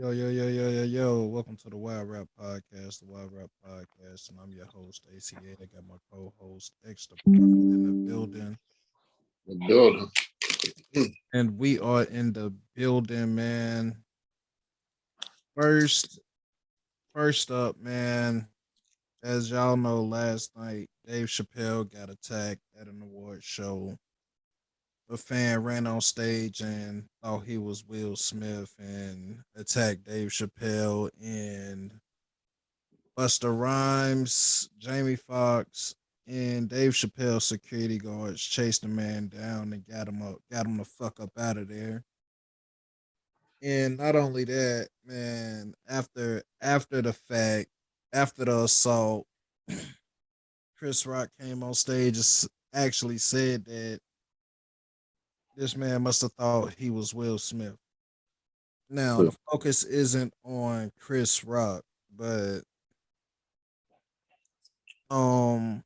Yo, yo, yo, yo, yo, yo. Welcome to the Wild Rap Podcast, the Wild Rap Podcast. And I'm your host, ACA. I got my co host, Extra Profit in the building. The building. And we are in the building, man. First, first up, man. As y'all know, last night, Dave Chappelle got attacked at an award show. A fan ran on stage and thought he was Will Smith and attacked Dave Chappelle and Busta Rhymes, Jamie Foxx, and Dave Chappelle security guards chased the man down and got him the fuck up out of there. And not only that, man, after the fact, after the assault, Chris Rock came on stage and actually said that this man must have thought he was Will Smith. Now the focus isn't on Chris Rock, but um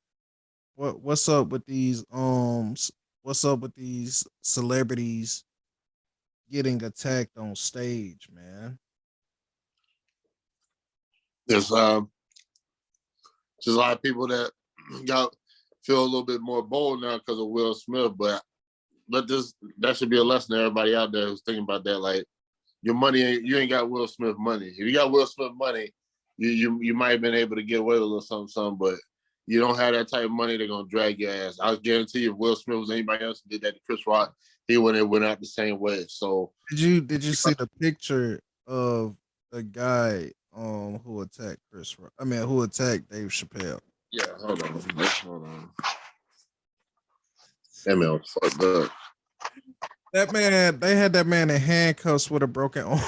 what's up with these what's up with these celebrities getting attacked on stage, man? There's just a lot of people that got feel a little bit more bold now because of Will Smith, but that should be a lesson to everybody out there who's thinking about that. Like your money you ain't got Will Smith money. If you got Will Smith money, you might have been able to get away with a little something, but you don't have that type of money, they're gonna drag your ass. I guarantee you if Will Smith was anybody else who did that to Chris Rock, he wouldn't have went out the same way. So Did you see the picture of the guy who attacked Chris Rock? I mean who attacked Dave Chappelle? yeah, hold on. That man was fucked up. That man, they had that man in handcuffs with a broken arm.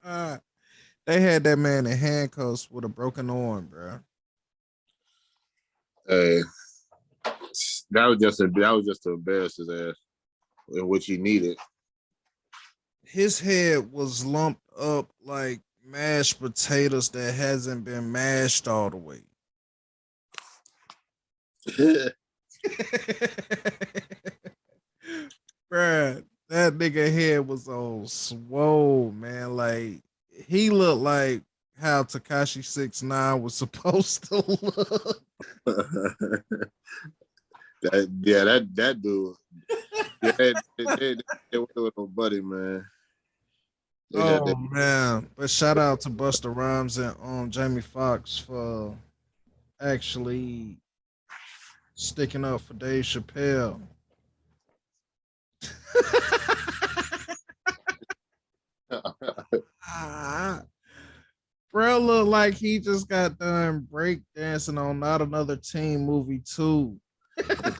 Uh, they had that man in handcuffs with a broken arm, bro. Hey, that was just to embarrass his ass, in which he needed. His head was lumped up like mashed potatoes that hasn't been mashed all the way. Bruh, that nigga head was on swole, man. Like he looked like how Takashi 69 was supposed to look. that dude. Yeah, they went with nobody, man. They had Oh that. man. But shout out to Busta Rhymes and Jamie Foxx for actually sticking up for Dave Chappelle. Ah, bro look like he just got done break dancing on Not Another Teen Movie 2. That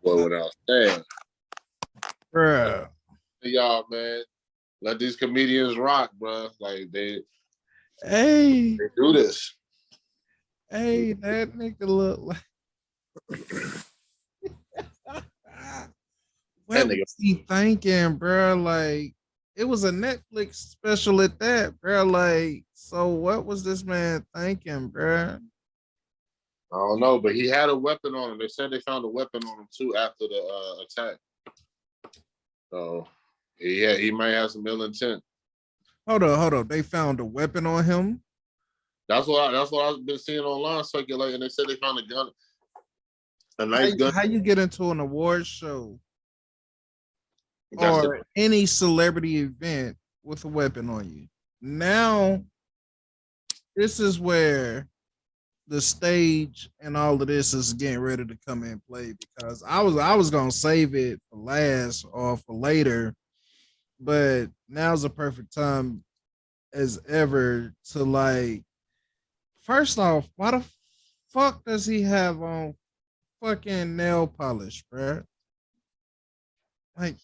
boy went out there. Bro. Y'all, man, let these comedians rock, bro. Like Hey, they do this. hey, that nigga look like That what nigga. was he thinking, bro? Like it was a Netflix special at that, bro. Like, so what was this man thinking, bro? I don't know, but he had a weapon on him. They said they found a weapon on him too after the attack. So yeah, he might have some ill intent. Hold on. They found a weapon on him. That's what I've been seeing online circulating. They said they found a gun, a nice gun. How you get into an award show That's the or any celebrity event with a weapon on you? Now, this is where the stage and all of this is getting ready to come in play because I was gonna save it for last or for later, but now's the perfect time as ever to like. First off, why the fuck does he have on fucking nail polish, bro? Like,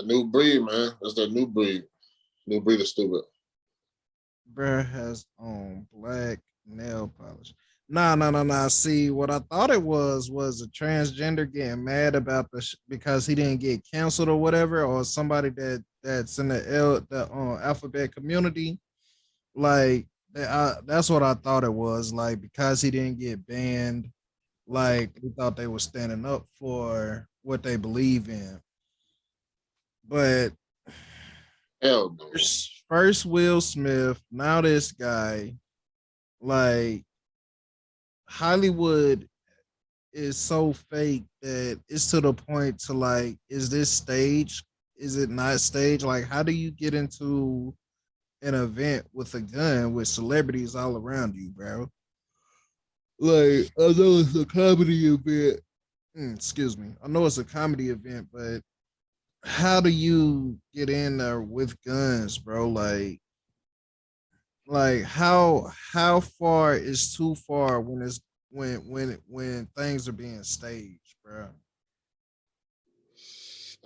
new breed, man. That's the new breed. New breed is stupid. bro has on black nail polish. Nah. See, what I thought it was a transgender getting mad about because he didn't get canceled or whatever, or somebody that's in the alphabet community. Like that's what I thought it was. Like because he didn't get banned, Like they thought they were standing up for what they believe in. But Hell no. first Will Smith, now this guy, like Hollywood is so fake that it's to the point to like, is this stage? Is it not stage? Like, how do you get into an event with a gun with celebrities all around you, bro? Like, I know it's a comedy event. Excuse me. I know it's a comedy event, but how do you get in there with guns, bro? Like how far is too far when it's when things are being staged, bro?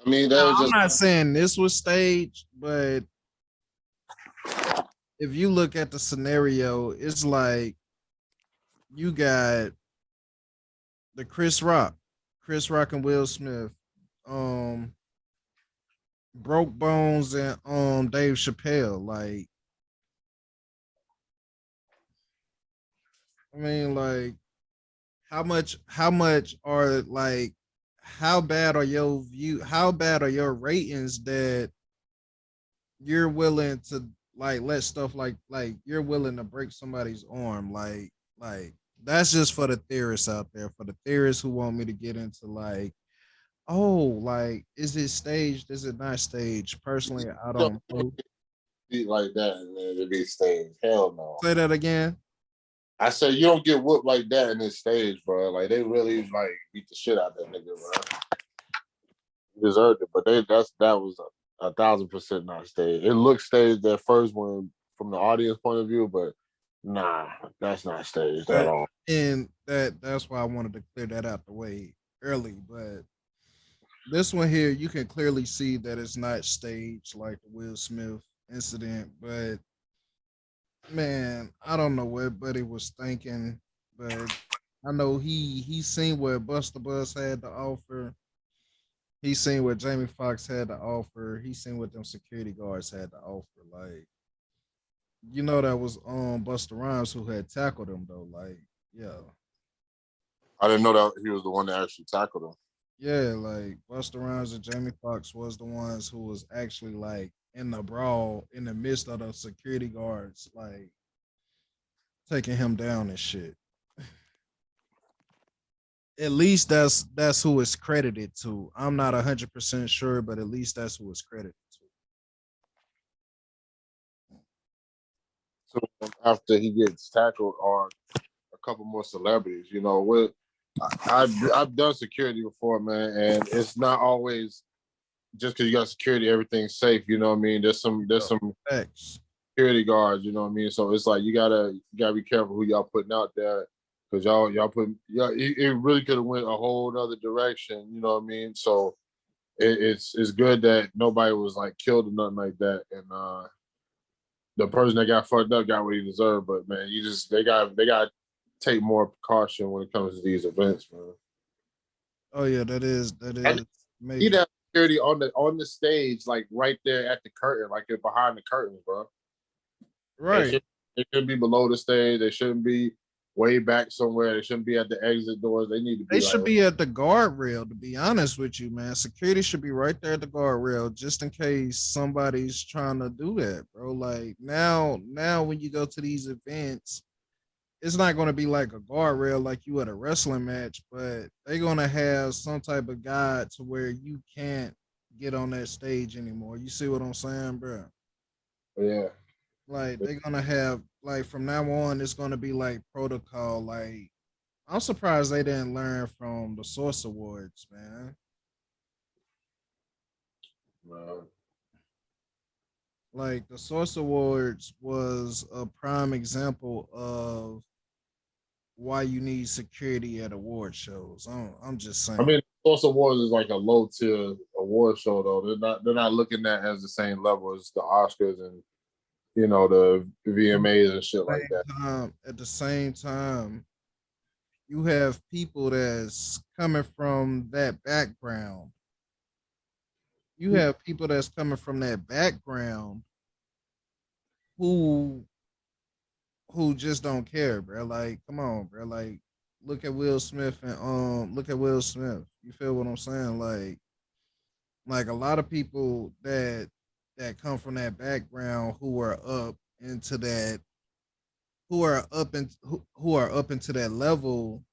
I mean, that Now, was I'm just. not saying this was staged, but if you look at the scenario, it's like you got the Chris Rock and Will Smith, um, Broke Bones and Dave Chappelle. Like, I mean, like, how much are like how bad are your ratings that you're willing to like let stuff like you're willing to break somebody's arm like that's just for the theorists out there, for the theorists who want me to get into like, oh, like is it staged, is it not staged? Personally, I You don't don't know. beat like that, man. To be staged. Hell no. Say that again. I said you don't get whooped like that in this stage, bro. Like they really like beat the shit out of that nigga, bro. He deserved it, but that was 1,000% not staged. It looked staged at first when from the audience point of view, but nah, that's not staged at But all. and that's why I wanted to clear that out the way early. But this one here, you can clearly see that it's not staged like the Will Smith incident. But man, I don't know what Buddy was thinking, but I know he seen what Buster Bus had to offer. He seen what Jamie Foxx had to offer. He seen what them security guards had to offer. Like, that was Buster Rhymes who had tackled him though. Like, yeah. I didn't know that he was the one that actually tackled him. Yeah, like Busta Rhymes and Jamie Foxx was the ones who was actually like in the brawl in the midst of the security guards, like taking him down and shit. At least that's who it's credited to. I'm not 100% sure, but at least that's who it's credited to. So after he gets tackled, are a couple more celebrities. You know, I've done security before, man, and it's not always just because you got security, everything's safe. You know what I mean? There's some Facts. security guards. You know what I mean? So it's like you gotta be careful who y'all putting out there because y'all put it really could have went a whole other direction. You know what I mean? So it's good that nobody was like killed or nothing like that, and the person that got fucked up got what he deserved. But man, they got to take more precaution when it comes to these events, man. Oh yeah, that I is need major. that security on the stage, like right there at the curtain, like behind the curtains, bro. They Right. should they should be below the stage. They shouldn't be way back somewhere. They shouldn't be at the exit doors. They need to They be like should be at the guardrail, to be honest with you, man. Security should be right there at the guardrail just in case somebody's trying to do that, bro. Like now when you go to these events, it's not going to be like a guardrail like you at a wrestling match, but they're going to have some type of guide to where you can't get on that stage anymore. You see what I'm saying, bro? yeah. Like they're going to have like from now on it's going to be like protocol. Like I'm surprised they didn't learn from the Source Awards, man. Uh, Like the Source Awards was a prime example of why you need security at award shows. I'm just I saying. mean, Source Awards is like a low tier award show though. They're not looking at as the same level as the Oscars and the VMAs and shit like that. At the same time, you have people that's coming from that background. You have people that's coming from that background who who just don't care, bro. Like, come on, bro. Like, Will Smith and look at Will Smith. You feel what I'm saying? Like a lot of people that come from that background who are up into that who are up into that level,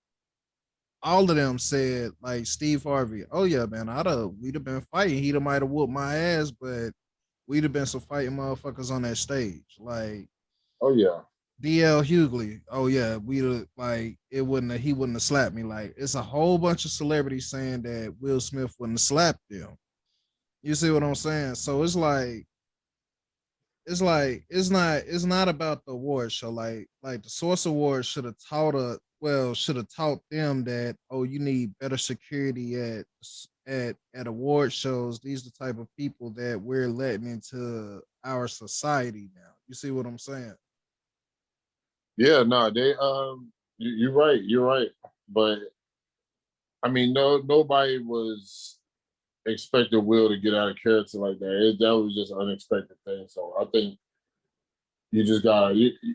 all of them said like Steve Harvey, oh yeah, man, we'd have been fighting. He'd have might have whooped my ass, but we'd have been some fighting motherfuckers on that stage. Like Oh yeah. DL Hughley, oh yeah, we'd have like it wouldn't have, he wouldn't have slapped me. Like it's a whole bunch of celebrities saying that Will Smith wouldn't have slapped them. You see what I'm saying? So it's not about the award show. Like the Source Awards should have taught them that, oh, you need better security at award shows. These are the type of people that we're letting into our society now. You see what I'm saying? Yeah, no, they you're right, you're right. But I mean, nobody was expecting Will to get out of character like that. That was just an unexpected thing. So I think you just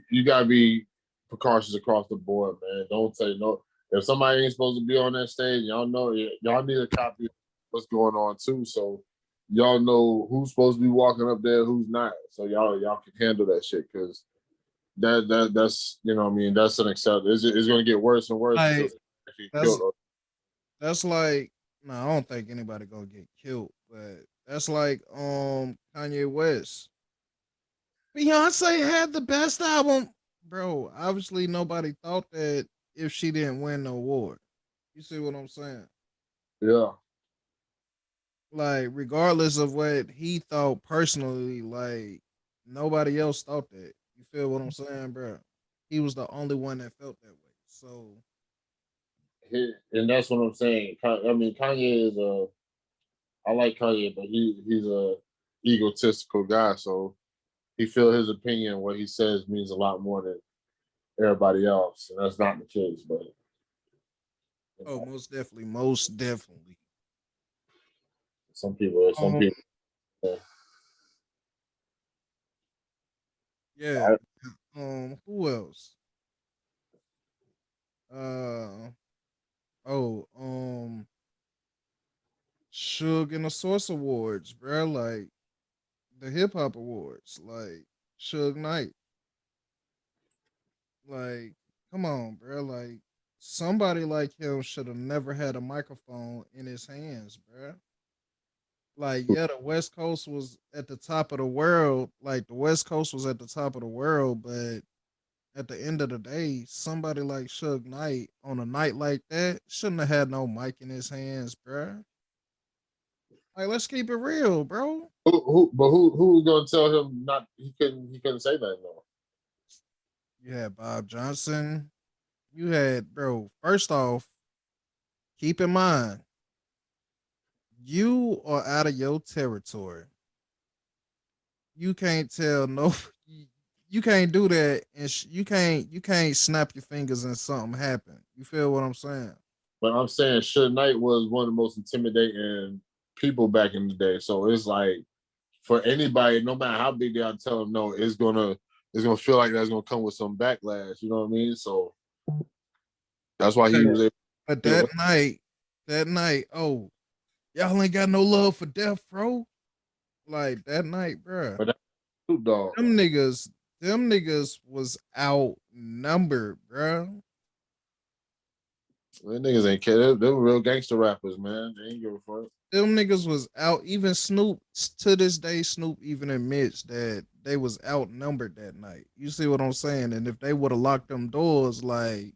you gotta be precautious across the board, man. Don't say no. If somebody ain't supposed to be on that stage, y'all know y'all need a copy of what's going on too. So y'all know who's supposed to be walking up there, who's not. So y'all can handle that shit because that's you know what I mean that's unacceptable. It's gonna get worse and worse until Like somebody actually that's killed. that's like no, I don't think anybody gonna get killed, but that's like Kanye West. Beyonce had the best album, bro. Obviously, nobody thought that if she didn't win the award. You see what I'm saying? Yeah. Like, regardless of what he thought personally, like nobody else thought that. You feel what I'm saying, bro? He was the only one that felt that way. So, And that's what I'm saying. I mean, Kanye is a. I like Kanye, but he's a egotistical guy. So he feel his opinion, what he says means a lot more than everybody else, and that's not the case. But you oh, know, most definitely. some Um, people. uh, yeah. I, Who else? Uh, oh, Suge and the Source Awards, bro. Like the hip hop awards, like Suge Knight. Like, come on, bro. Like somebody like him should have never had a microphone in his hands, bro. Like, yeah, the West Coast was at the top of the world. Like the West Coast was at the top of the world, but at the end of the day, somebody like Suge Knight on a night like that shouldn't have had no mic in his hands, bro. Like, let's keep it real, bro. who was gonna tell him not? He couldn't say that no. You had Bob Johnson. You had, bro. First off, keep in mind, you are out of your territory. You can't tell no. You can't do that, and you can't snap your fingers and something happen. You feel what I'm saying? But I'm saying Suge Knight was one of the most intimidating people back in the day. So it's like for anybody, no matter how big they are, tell them no, it's gonna feel like that's gonna come with some backlash. You know what I mean? So that's why he was able But to do it. that night, oh, y'all ain't got no love for death, bro. Like that night, bro. But that's Snoop Dogg Them though. niggas, them niggas was outnumbered, bro. Them niggas ain't care. They were real gangster rappers, man. They ain't give a fuck. Them niggas was out. Even Snoop, to this day, Snoop even admits that they was outnumbered that night. You see what I'm saying? And if they would have locked them doors, like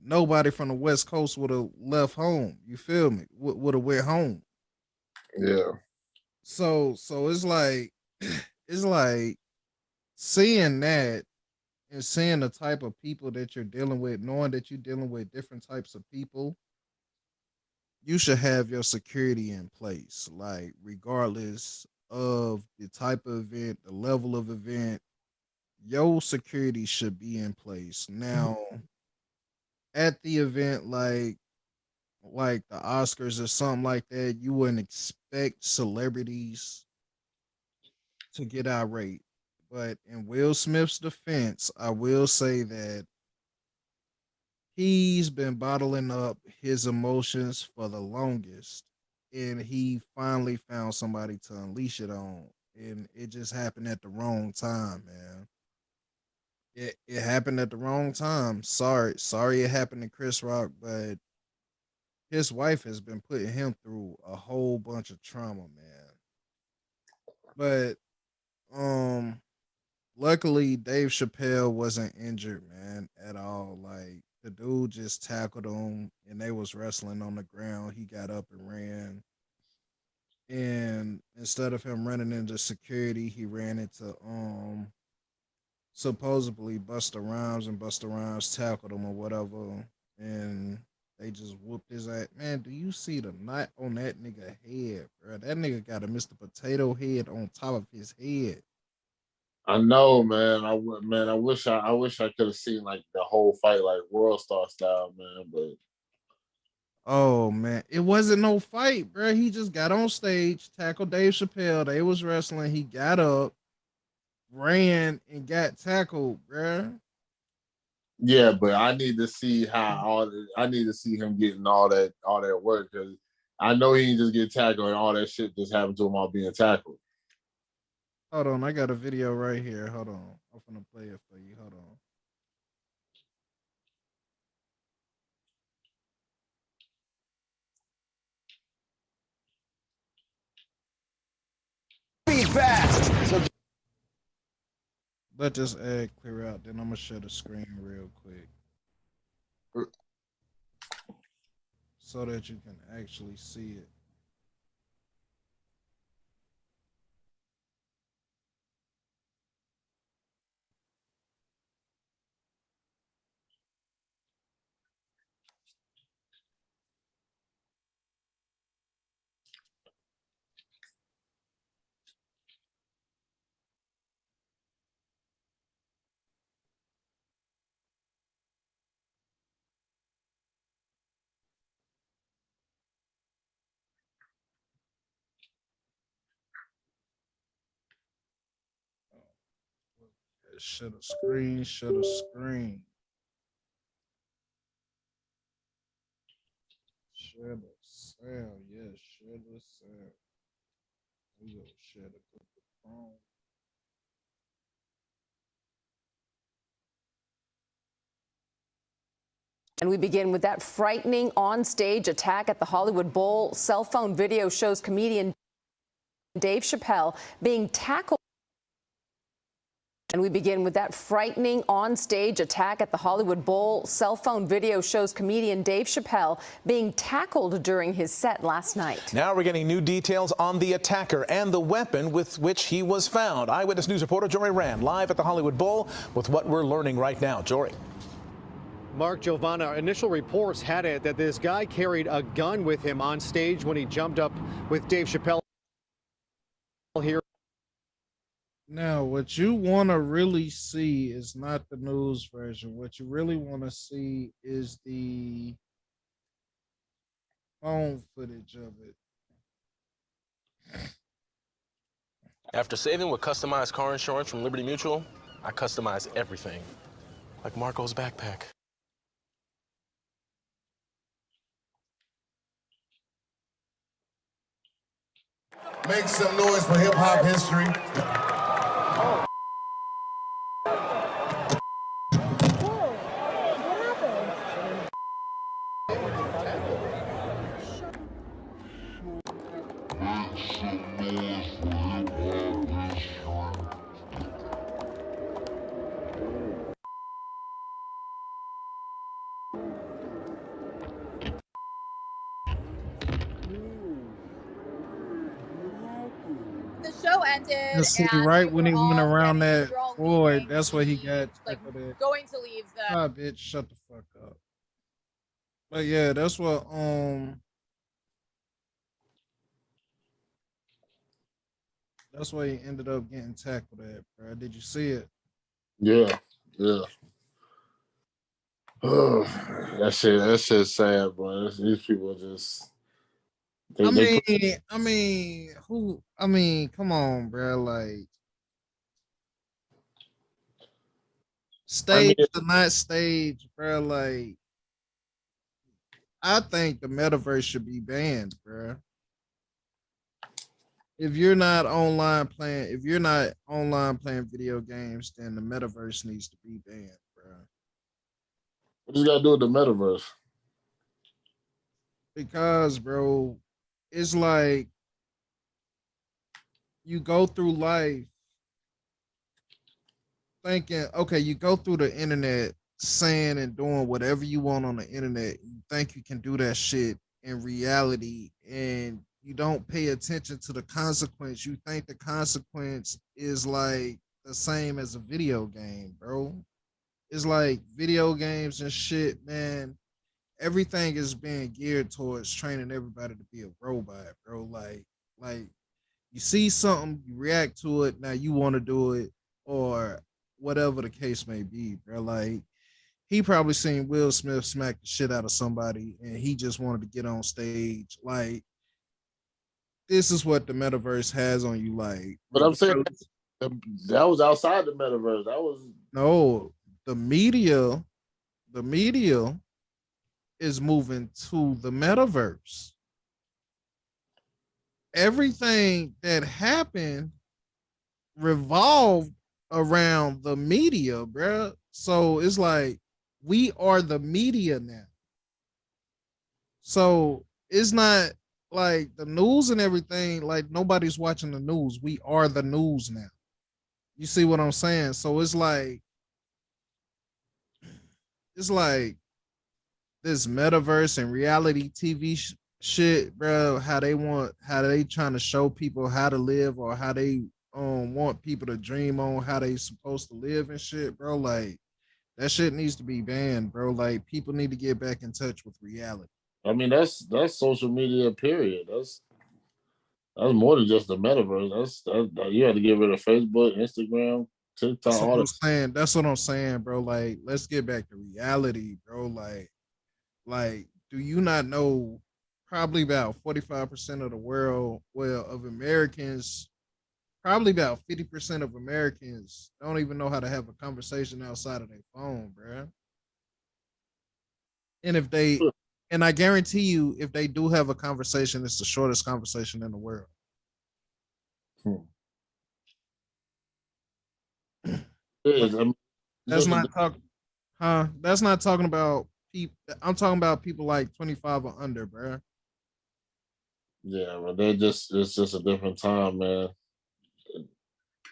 nobody from the West Coast would have left home. You feel me? Would have went home. Yeah. So it's like it's like seeing that and seeing the type of people that you're dealing with, knowing that you're dealing with different types of people, you should have your security in place. Like regardless of the type of event, the level of event, your security should be in place. Now, at the event like the Oscars or something like that, you wouldn't expect celebrities to get irate. But in Will Smith's defense, I will say that he's been bottling up his emotions for the longest, and he finally found somebody to unleash it on, and it just happened at the wrong time, man. It happened at the wrong time. Sorry it happened to Chris Rock, but his wife has been putting him through a whole bunch of trauma, man. But um luckily Dave Chappelle wasn't injured, man, at all. Like the dude just tackled him and they was wrestling on the ground. He got up and ran. And instead of him running into security, he ran into supposedly Busta Rhymes, and Busta Rhymes tackled him or whatever, and they just whooped his ass. Man, do you see the knot on that nigga head, bro? That nigga got a Mr. Potato Head on top of his head. I know, man. I wish I could have seen like the whole fight, like World Star style, man. But Oh man, it wasn't no fight, bro. He just got on stage, tackled Dave Chappelle. They was wrestling. He got up, ran, and got tackled, bro. yeah, but I need to see I need to see him getting all that work because I know he didn't just get tackled and all that shit just happened to him while being tackled. Hold on, I got a video right here. Hold on, I'm gonna play it for you. Hold on. Be fast. So Let this ad clear out, then I'm gonna share the screen real quick so that you can actually see it. Share the screen, share the screen, share the sound. Yes, share the sound. We gonna share the Google Chrome. And we begin with that frightening on-stage attack at the Hollywood Bowl. Cell phone video shows comedian Dave Chappelle being tackled. And we begin with that frightening on-stage attack at the Hollywood Bowl. Cell phone video shows comedian Dave Chappelle being tackled during his set last night. Now we're getting new details on the attacker and the weapon with which he was found. Eyewitness News reporter Jory Rand live at the Hollywood Bowl with what we're learning right now. Jory. Mark, Giovanna, initial reports had it that this guy carried a gun with him on stage when he jumped up with Dave Chappelle here. Now, what you want to really see is not the news version. What you really want to see is the phone footage of it. After saving with customized car insurance from Liberty Mutual, I customize everything, like Marco's backpack. Make some noise for hip hop history. The show ended, And see, and right we when were he went all around getting, that we were all board, leaving that's where he the, got like tackled at. going to leave the. Ah, bitch, shut the fuck up. But yeah, that's why he ended up getting tackled at, bro. Did you see it? Yeah, yeah. That shit's sad, bro. These people just they Who? I mean, come on, bro. Like, I mean, stage to not stage, bro. Like, I think the metaverse should be banned, bro. If you're not online playing video games, then the metaverse needs to be banned, bro. What does got to do with the metaverse? Because, bro, it's like you go through life thinking, okay, you go through the internet saying and doing whatever you want on the internet. You think you can do that shit in reality, and you don't pay attention to the consequence. You think the consequence is like the same as a video game, bro. It's like video games and shit, man. Everything is being geared towards training everybody to be a robot, bro. Like you see something, you react to it, now you want to do it, or whatever the case may be, bro. Like he probably seen Will Smith smack the shit out of somebody and he just wanted to get on stage. Like, this is what the metaverse has on you, like, But I'm saying regardless. that was outside the metaverse. That was No, the media, the media is moving to the metaverse. Everything that happened revolved around the media, bruh. So it's like we are the media now. So it's not like the news and everything, like nobody's watching the news. We are the news now. You see what I'm saying? So it's like this metaverse and reality TV shit, bro. How they trying to show people how to live, or how they want people to dream on how they supposed to live and shit, bro. Like that shit needs to be banned, bro. Like people need to get back in touch with reality. I mean, that's social media. Period. That's more than just the metaverse. You had to get rid of Facebook, Instagram, TikTok, That's what all I'm that. saying. That's what I'm saying, bro. Like, let's get back to reality, bro. Like, do you not know probably about 45% of the world, well, of Americans, probably about 50% of Americans don't even know how to have a conversation outside of their phone, bro. And if they, and I guarantee you, if they do have a conversation, it's the shortest conversation in the world. Hmm. It is. I mean, That's just a, not talking, huh? That's not talking about people. I'm talking about people like 25 or under, bro. yeah, but it's just a different time, man.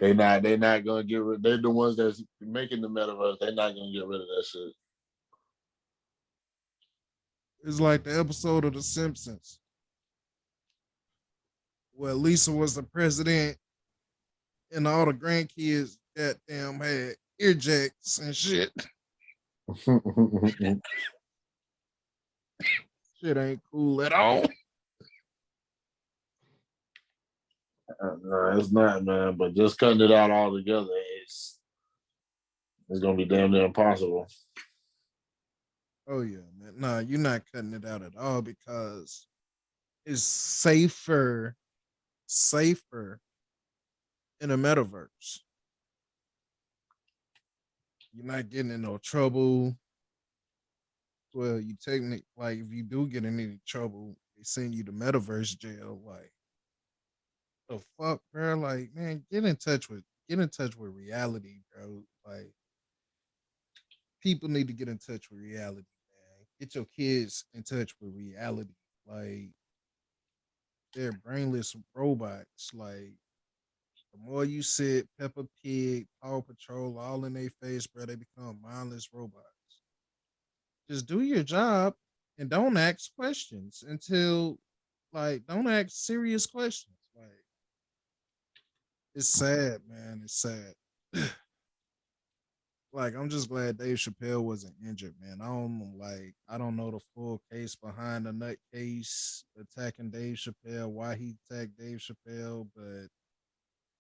They not gonna get rid. They're the ones that's making the metaverse. They're not gonna get rid of that shit. It's like the episode of The Simpsons where Lisa was the president and all the grandkids goddamn had ear jacks and shit. Shit ain't cool at all. No, it's not, man. But just cutting it out altogether, it's gonna be damn near impossible. Oh yeah, man. Nah, you're not cutting it out at all because it's safer in a metaverse. You're not getting in no trouble. Well, you technically, like, if you do get in any trouble, they send you to metaverse jail. Like, the fuck, bro? Like, man, get in touch with reality, bro. Like, people need to get in touch with reality, man. Get your kids in touch with reality. Like, they're brainless robots. Like, the more you sit Peppa Pig, Paw Patrol, all in their face, bro, they become mindless robots. Just do your job and don't ask questions until, like, don't ask serious questions. Like, it's sad, man. It's sad. Like, I'm just glad Dave Chappelle wasn't injured, man. I don't know the full case behind the nut case attacking Dave Chappelle, why he attacked Dave Chappelle, but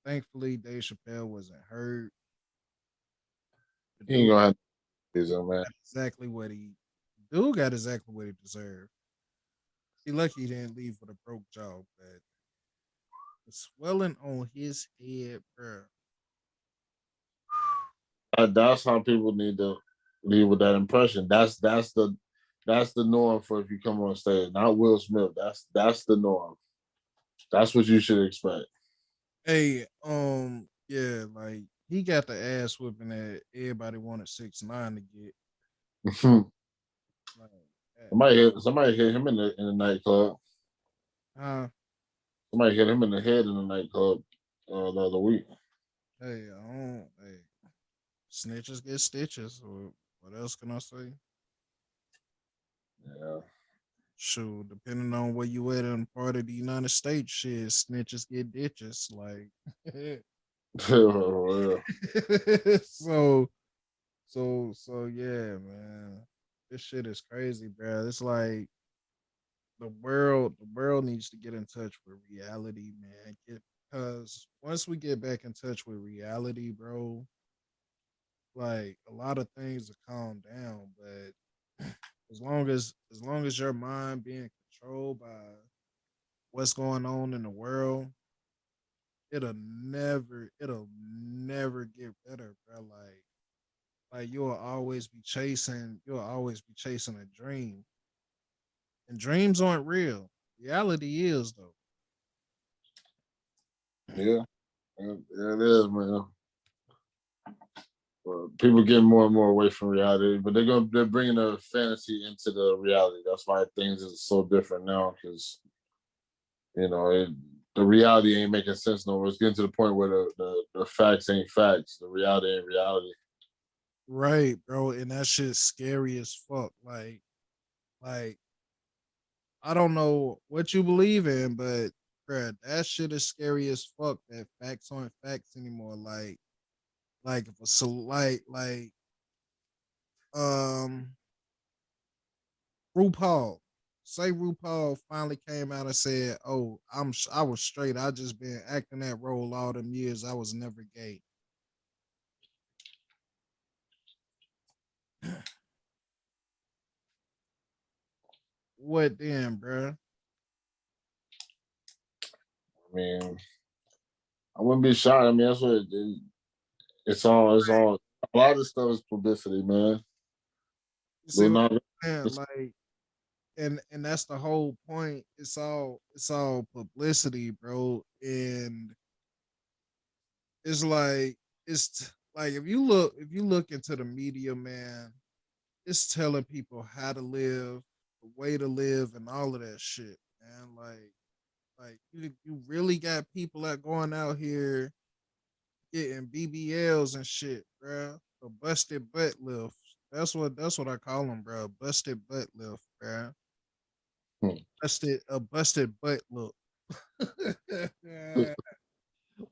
thankfully Dave Chappelle wasn't hurt. The You ain't dude gonna have to do that, man. got exactly what he dude got exactly what he deserved. He lucky he didn't leave with a broke jaw, but the swelling on his head, bro. That's how people need to leave with that impression. That's That's the norm for if you come on stage. Not Will Smith. That's the norm. That's what you should expect. Hey, yeah, like he got the ass whooping that everybody wanted 6ix9ine to get. Like, Somebody hit him in the nightclub. uh, Somebody hit him in the head in the nightclub the other week. hey, I don't. Hey, snitches get stitches. Or what else can I say? Yeah. Shoot, depending on where you at in part of the United States, shit, snitches get ditches. Like, Yeah. so, yeah, man. This shit is crazy, bro. It's like the world needs to get in touch with reality, man. Because once we get back in touch with reality, bro, like a lot of things will calm down. But as long as your mind being controlled by what's going on in the world, it'll never get better, bro. Like you'll always be chasing a dream. And dreams aren't real. Reality is though. Yeah. Yeah, it is, man. People getting more and more away from reality, but they're bringing the fantasy into the reality. That's why things is so different now because the reality ain't making sense no more. It's getting to the point where the facts ain't facts. The reality ain't reality. Right, bro. And that shit's scary as fuck. Like I don't know what you believe in, but bruh, that shit is scary as fuck. That facts aren't facts anymore. Like if a so like um RuPaul. Say RuPaul finally came out and said, "Oh, I was straight. I just been acting that role all them years. I was never gay." What then, bruh? I mean, I wouldn't be shocked. I mean, that's what it's all. A lot of this stuff is publicity, man. You see They're what not. I'm saying? It's, Like, and that's the whole point. It's all publicity, bro. And it's like like if you look into the media, man, it's telling people how to live, the way to live, and all of that shit, man. Like you really got people that going out here getting BBLs and shit, bro. A busted butt lift. That's what I call them, bro. Busted butt lift, bro. hmm. A busted butt look.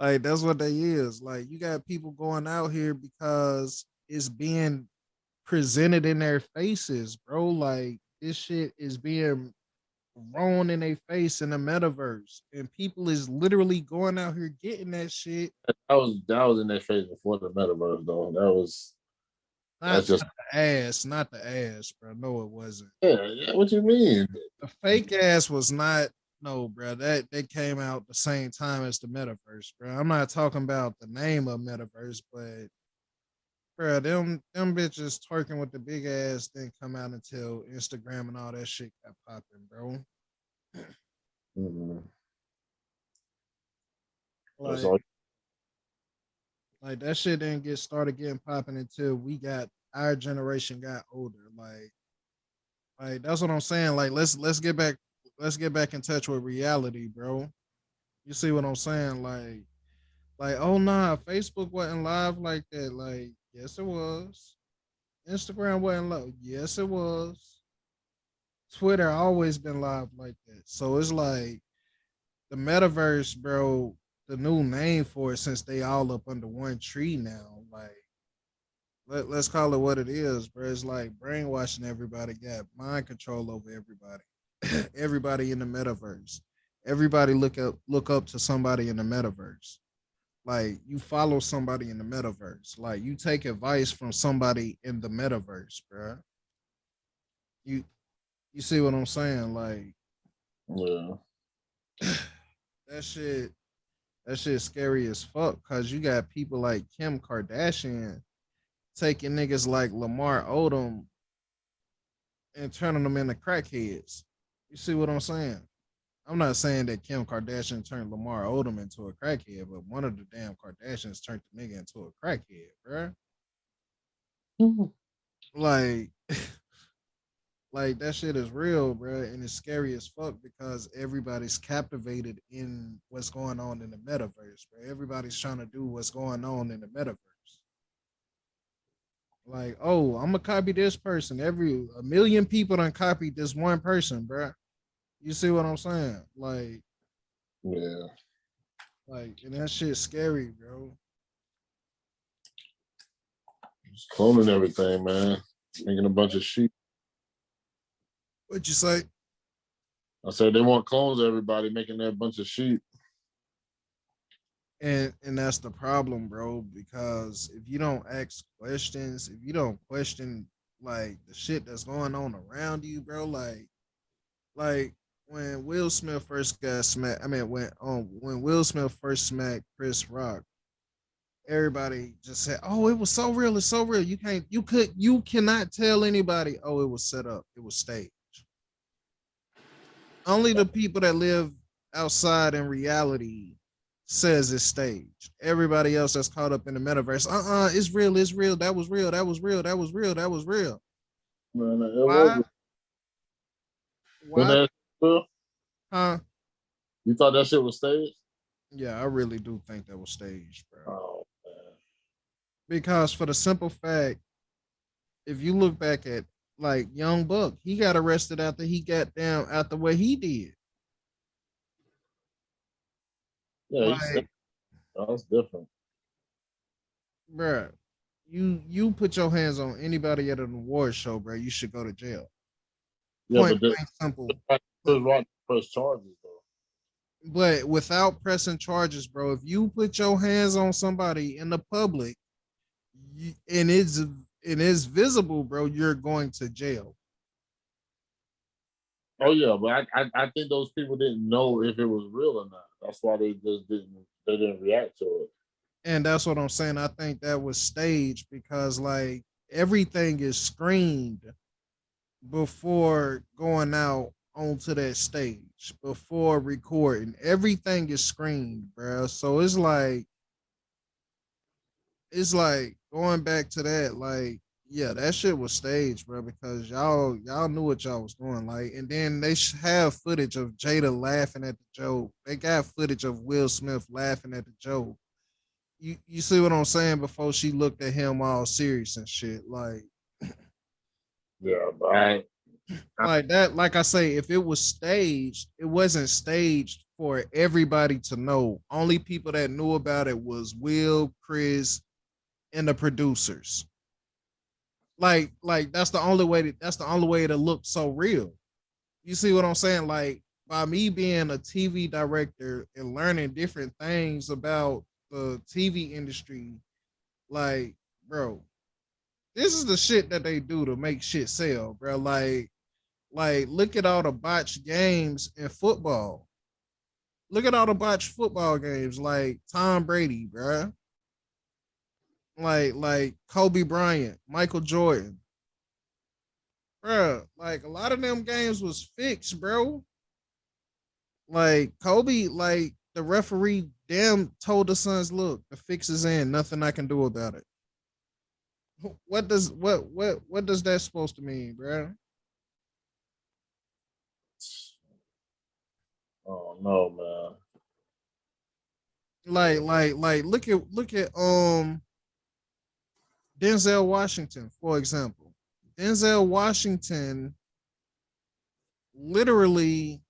Like that's what they is. Like you got people going out here because it's being presented in their faces, bro. Like this shit is being thrown in their face in the metaverse, and people is literally going out here getting that shit. That was in their face before the metaverse, though. Not, That's just not the ass, not the ass, bro. No, it wasn't. yeah. What you mean? The fake ass was not. No, bro. That came out the same time as the metaverse, bro. I'm not talking about the name of metaverse, but bro, them bitches twerking with the big ass didn't come out until Instagram and all that shit got popping, bro. Mhm. That's Like all. like that shit didn't get started getting popping until our generation got older. Like that's what I'm saying. Like let's get back in touch with reality, bro. You see what I'm saying? Like oh nah, Facebook wasn't live like that. Like yes it was. Instagram wasn't live. Yes it was. Twitter always been live like that. So it's like the metaverse, bro. The new name for it since they all up under one tree now. Like let's call it what it is, bro. It's like brainwashing everybody, got mind control over everybody. Everybody in the metaverse. Everybody look up to somebody in the metaverse. Like you follow somebody in the metaverse. Like you take advice from somebody in the metaverse, bro. You you see what I'm saying? Like Yeah. that shit that shit's scary as fuck because you got people like Kim Kardashian taking niggas like Lamar Odom and turning them into crackheads. You see what I'm saying? I'm not saying that Kim Kardashian turned Lamar Odom into a crackhead, but one of the damn Kardashians turned the nigga into a crackhead, bruh. Like, like that shit is real, bruh, and it's scary as fuck because everybody's captivated in what's going on in the metaverse, bro. Everybody's trying to do what's going on in the metaverse. Like, oh, I'm gonna copy this person. A million people done copied this one person, bruh. You see what I'm saying? Yeah. And that shit's scary, bro. Just cloning everything, man. Making a bunch of sheep. What you say? I said they want clones of everybody, making that bunch of sheep. And that's the problem, bro, because if you don't ask questions, if you don't question like the shit that's going on around you, bro, like when Will Smith first got smacked, I mean when Will Smith first smacked Chris Rock, everybody just said, "Oh, it was so real, it's so real." You cannot tell anybody, "Oh, it was set up, it was staged." Only the people that live outside in reality says it's staged. Everybody else that's caught up in the metaverse, it's real, it's real. That was real, that was real, that was real, that was real. Man, it Why? was. When Why? that, Huh? you thought that shit was staged? Yeah, I really do think that was staged, bro. Oh man. Because for the simple fact, if you look back at like Young Buck, he got arrested after he got down after what he did. Yeah, you said Like, that's different. bro, you put your hands on anybody at an award show, bro, you should go to jail. Yeah, Point but the blank simple. Chris Rock press charges though. But without pressing charges, bro, if you put your hands on somebody in the public and it's visible, bro, you're going to jail. Oh yeah, but I think those people didn't know if it was real or not. That's why they didn't react to it. And that's what I'm saying. I think that was staged because like everything is screened before going out onto that stage, before recording. Everything is screened, bro. So it's like going back to that, like, yeah, that shit was staged, bro, because y'all knew what y'all was doing. Like, and then they have footage of Jada laughing at the joke. They got footage of Will Smith laughing at the joke. You see what I'm saying? Before she looked at him all serious and shit. Yeah, but Like that, like I say, if it was staged, it wasn't staged for everybody to know. Only people that knew about it was Will, Chris, and the producers. Like that's the only way to look so real. You see what I'm saying? Like by me being a TV director and learning different things about the TV industry, like, bro, this is the shit that they do to make shit sell, bro. Like look at all the botched games in football. Look at all the botched football games, like Tom Brady, bro. Like Kobe Bryant, Michael Jordan, bro. Like a lot of them games was fixed, bro. Like Kobe, like the referee damn told the Suns, look, the fix is in, nothing I can do about it. What does that supposed to mean, bro? oh no, man. Like look at Denzel Washington, for example. Denzel Washington literally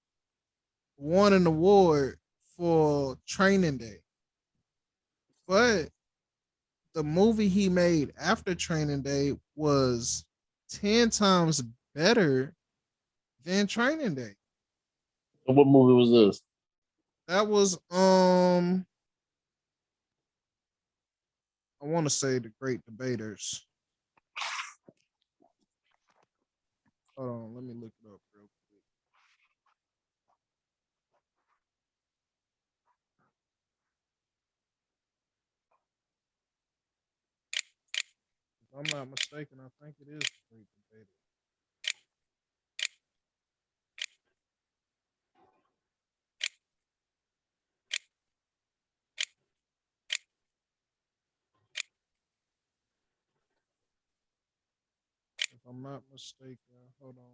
won an award for Training Day. But the movie he made after Training Day was 10 times better than Training Day. And what movie was this? That was I want to say The Great Debaters. Hold on, let me look it up real quick. If I'm not mistaken, I think it is The Great Debaters. I'm not mistaken. Hold on.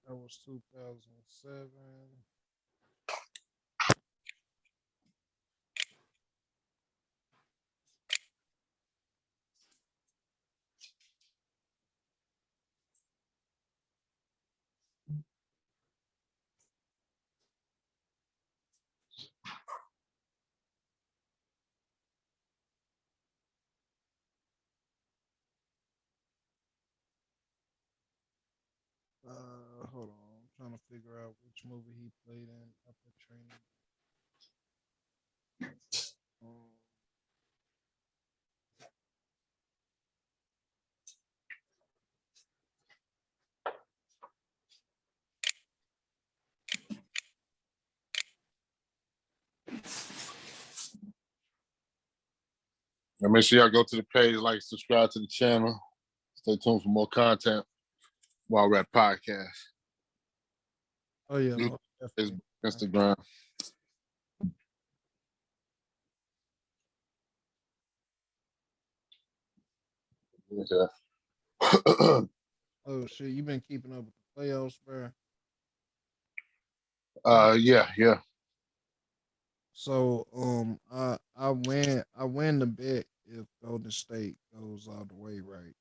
That was 2007. Hold on. I'm trying to figure out which movie he played in after training. Um, And make sure y'all go to the page, like, subscribe to the channel. Stay tuned for more content while we're at podcast. oh yeah, YouTube, most Facebook, definitely. Instagram. Yeah. Oh shit, you been keeping up with the playoffs, bro? Yeah. So I win the bet if Golden State goes all the way right.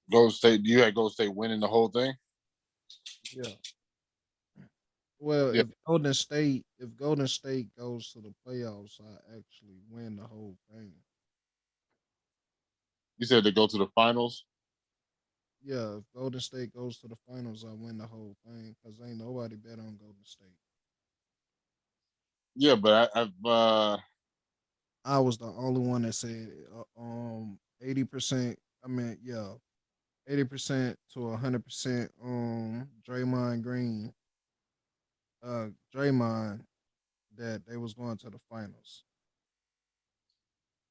Golden State, you had Golden State winning the whole thing? Yeah. Well, Yeah. if Golden State goes to the playoffs, I actually win the whole thing. You said they go to the finals? Yeah, if Golden State goes to the finals, I win the whole thing because ain't nobody bet on Golden State. Yeah, but I was the only one that said 80%. I mean, yeah, 80% to 100%. Draymond Green, Draymond, that they was going to the finals.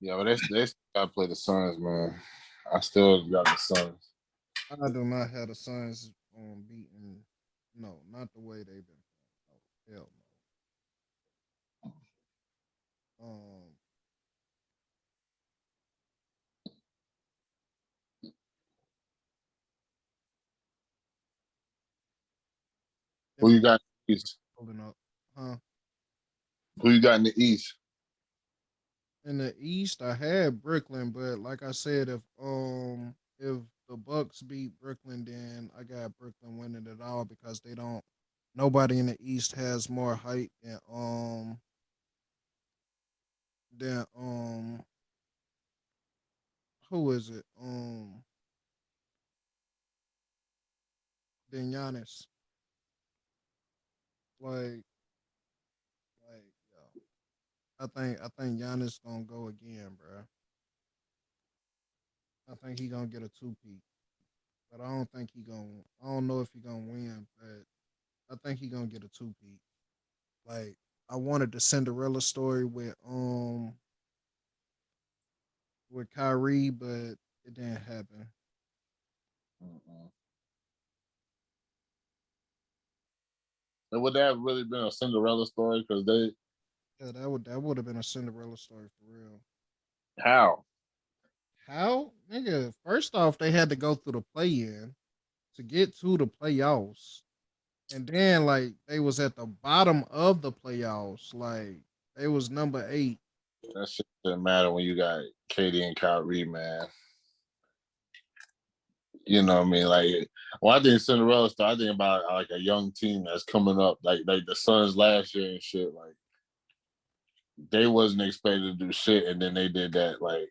yeah, but they gotta play the Suns, man. I still got the Suns. I do not have the Suns beating. No, not the way they've been playing. Oh, hell no. Who Them you got in the East? holding up, huh? Who you got in the East? In the East, I had Brooklyn, but like I said, if the Bucks beat Brooklyn, then I got Brooklyn winning it all because they don't. Nobody in the East has more height than who is it than Giannis. Like yeah. I think Giannis gonna go again, bro. I think he gonna get a two peat, but I don't think he gonna. I don't know if he gonna win, but I think he gonna get a two peat. Like I wanted the Cinderella story with Kyrie, but it didn't happen. Mm-mm. And would that have really been a Cinderella story? Because they Yeah, that would have been a Cinderella story for real. how? How, nigga? First off, they had to go through the play in to get to the playoffs, and then like they was at the bottom of the playoffs, like they was number 8. That shit didn't matter when you got Katie and Kyrie, man. You know what I mean? Like, when I think Cinderella story, I think about like a young team that's coming up, like the Suns last year and shit. Like, they wasn't expected to do shit, and then they did that. Like,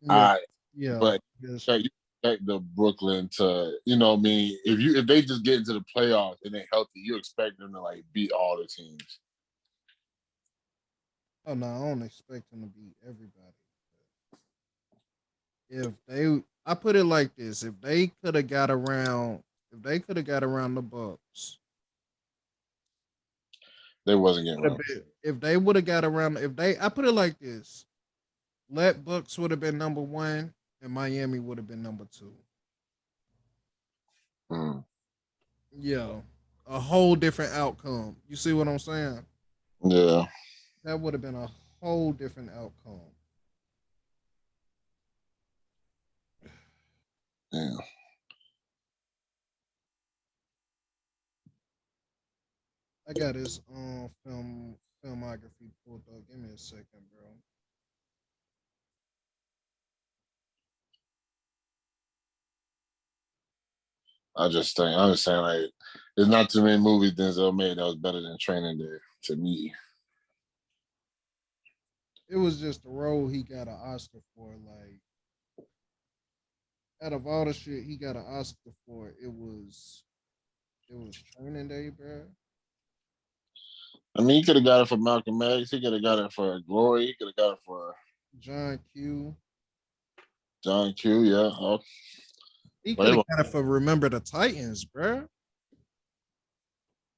Yeah, I, yeah. but like, you expect the Brooklyn to, you know what I mean? If they just get into the playoffs and they healthy, you expect them to like beat all the teams. Oh no, I don't expect them to beat everybody. If they, I put it like this: if they could have got around the Bucks, They wasn't getting around. If they would have got around, I put it like this: Let Bucks would have been number one, and Miami would have been number two. Mm. Yeah, a whole different outcome. You see what I'm saying? Yeah. That would have been a whole different outcome. Yeah. I got his filmography pulled up. Give me a second, bro. I'm just saying, like, there's not too many movies Denzel made that was better than Training Day to me. It was just the role he got an Oscar for. Like, out of all the shit he got an Oscar for, it was Training Day, bro. I mean, he could have got it for Malcolm X. He could have got it for Glory. He could have got it for John Q. John Q. Yeah. Oh, He could have got it for Remember the Titans, bro.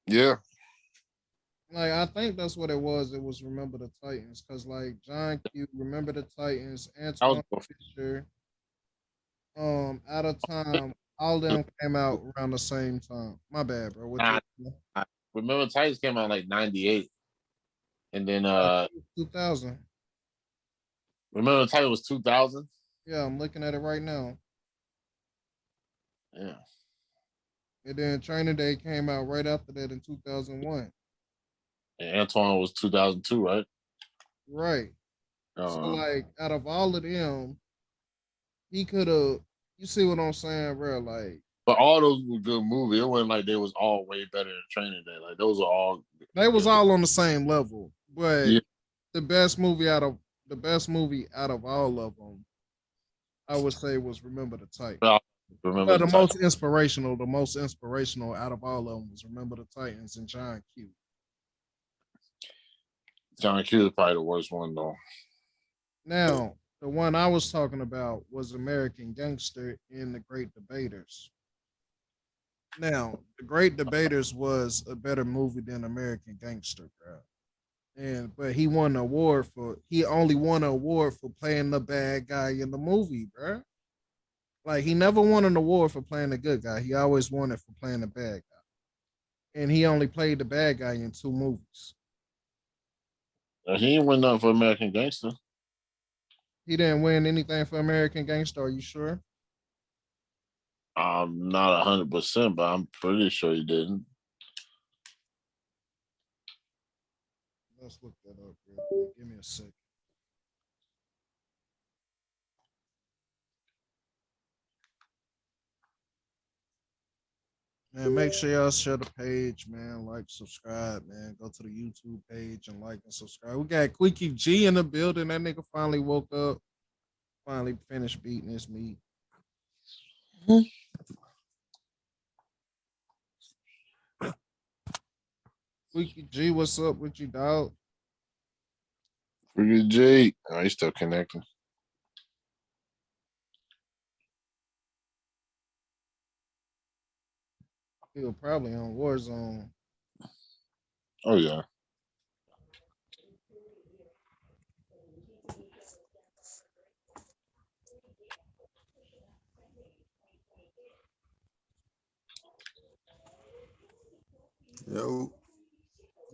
yeah. Like, I think that's what it was. It was Remember the Titans, cause like John Q, Remember the Titans, Antoine Fisher, Out of Time, all of them came out around the same time. My bad, bro. What you Remember Titans came out like 98. And then 2000. Remember Titans was 2000? Yeah, I'm looking at it right now. Yeah. And then Training Day came out right after that in 2001. And Antoine was 2002, right? Right. So like, out of all of them, he could have. You see what I'm saying, bro? Like, but all those were good movies. It wasn't like they was all way better than Training Day. Like those are all. they was all on the same level, but Yeah. the best movie out of all of them, I would say, was Remember the Titans. Remember the most inspirational out of all of them was Remember the Titans and John Q. John Q is probably the worst one though. Now, the one I was talking about was American Gangster and The Great Debaters. Now, The Great Debaters was a better movie than American Gangster, bro. But he only won an award for playing the bad guy in the movie, bro. Like, he never won an award for playing the good guy. He always won it for playing the bad guy. And he only played the bad guy in 2 movies. He didn't win nothing for American Gangster. He didn't win anything for American Gangster. Are you sure? I'm not 100%, but I'm pretty sure he didn't. Let's look that up real quick. Give me a second. Man, make sure y'all share the page, man. Like, subscribe, man. Go to the YouTube page and like and subscribe. We got Quickie G in the building. That nigga finally woke up. Finally finished beating his meat. Quickie G, what's up with you, dog? Quickie G. Oh, he's still connecting. He was probably on Warzone. Oh yeah.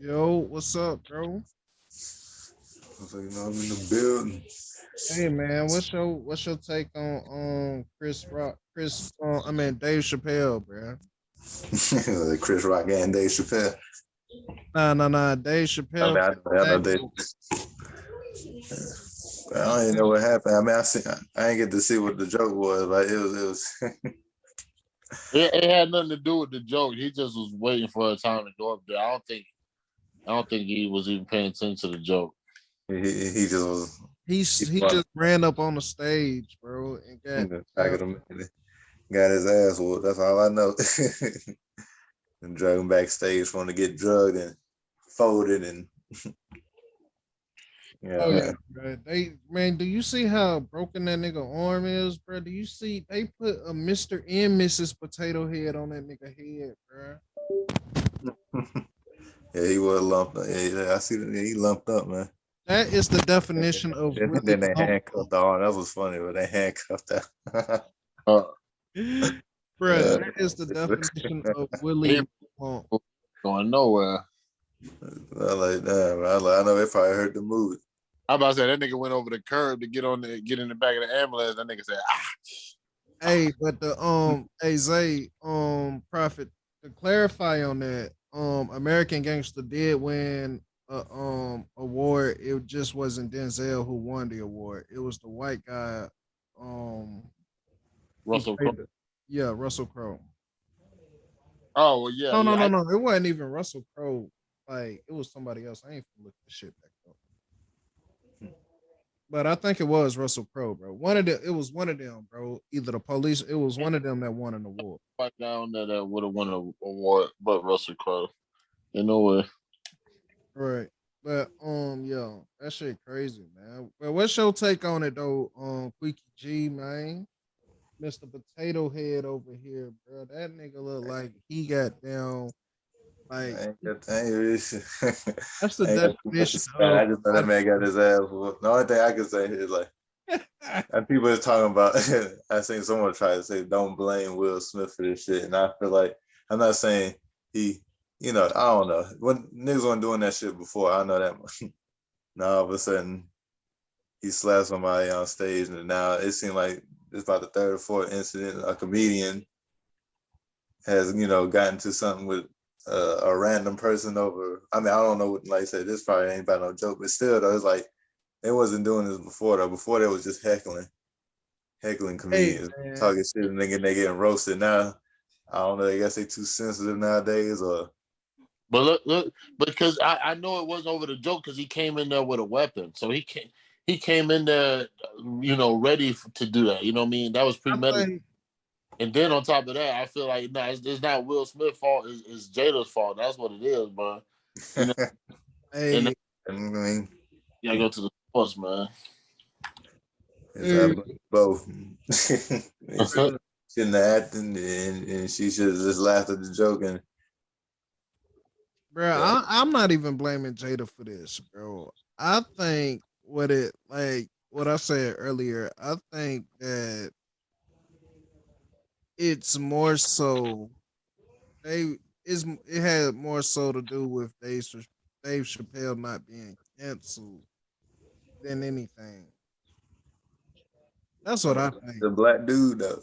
Yo, what's up, bro? So, you know, I'm in the building. Hey man, what's your take on Chris Rock? Dave Chappelle, bro. Chris Rock and Dave Chappelle. Nah. Dave Chappelle. I know Dave. I don't even know what happened. I mean, I didn't get to see what the joke was, but it was. It had nothing to do with the joke. He just was waiting for a time to go up there. I don't think he was even paying attention to the joke. He just was. He just ran up on the stage, bro, and got his ass whooped. That's all I know. And drug him backstage, want to get drugged and folded and. Yeah, bro. Do you see how broken that nigga arm is, bro? Do you see they put a Mr. and Mrs. Potato Head on that nigga head, bro? Yeah, he was lumped up. Yeah, I see that. Yeah, he lumped up, man. That is the definition of Then Willie they Lump. handcuffed the arm. That was funny, but they handcuffed that. Uh, Bruh, Yeah. that is the definition of he Willie Lump. going nowhere. I like, damn, man. I know they probably heard the movie. I about to say that nigga went over the curb to get in the back of the ambulance. That nigga said, Hey, but hey Zay, Prophet, to clarify on that, American Gangster did win a award. It just wasn't Denzel who won the award. It was the white guy, who Russell Crowe. played yeah, Russell Crowe. Oh well, yeah, No, no, yeah. no, no. It wasn't even Russell Crowe. Like it was somebody else. I ain't finna look this shit back up. But I think it was Russell Crowe, bro. It was one of them, bro. Either the police, it was one of them that won an award. White guy on there that would have won an award, but Russell Crowe. In no way. Right. But yeah, that shit crazy, man. But what's your take on it though, Queeky G, man? Mr. Potato Head over here, bro. That nigga look like he got down like I ain't really that's the I ain't got too much to definition say. of I just know that man got his ass whooped. The only thing I can say is like, and people is talking about. I seen someone try to say, "Don't blame Will Smith for this shit," and I feel like I'm not saying he. I don't know. When niggas weren't doing that shit before, I know that much. Now all of a sudden he slapped somebody on stage, and now it seemed like it's about the third or fourth incident a comedian has gotten to something with a random person over. I mean, I don't know what, like I said, this probably ain't about no joke, but still though, it's like they wasn't doing this before though. Before they was just heckling hey comedians, man. talking shit, and they getting roasted. Now I don't know. I guess they too sensitive nowadays, or But look, because I know it wasn't over the joke because he came in there with a weapon. So he came in there, ready to do that. You know what I mean? That was I premeditated. think And then on top of that, I feel like it's not Will Smith's fault. It's Jada's fault. That's what it is, bro. You know, and hey, I mean, you gotta go to the source, man. it's both. Shouldn't have acted, and she should have just laughed at the joke. And bro, yeah, I'm not even blaming Jada for this, bro. I think what I said earlier, I think that it's more so it had more so to do with Dave Chappelle not being canceled than anything. That's what I think. the black dude, though.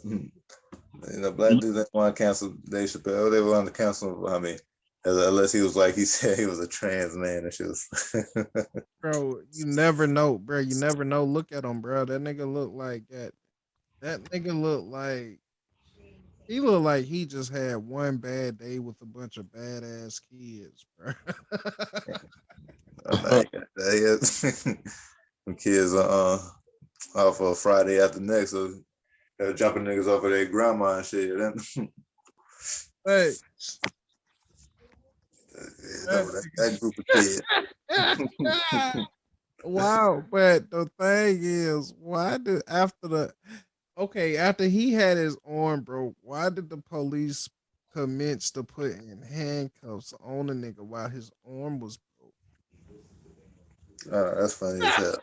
Black dudes didn't want to cancel Dave Chappelle. They wanted to cancel him. I mean, unless he was like he said he was a trans man and shit. Bro, you never know, bro. You never know. Look at him, bro. That nigga look like that. That nigga look like he looked like he just had one bad day with a bunch of badass kids, bro. Them kids are off for a Friday after next, so they're jumping niggas off of their grandma and shit. Hey, That group of kids. wow, but the thing is, why did after he had his arm broke, why did the police commence to put in handcuffs on the nigga while his arm was broke? That's funny as hell.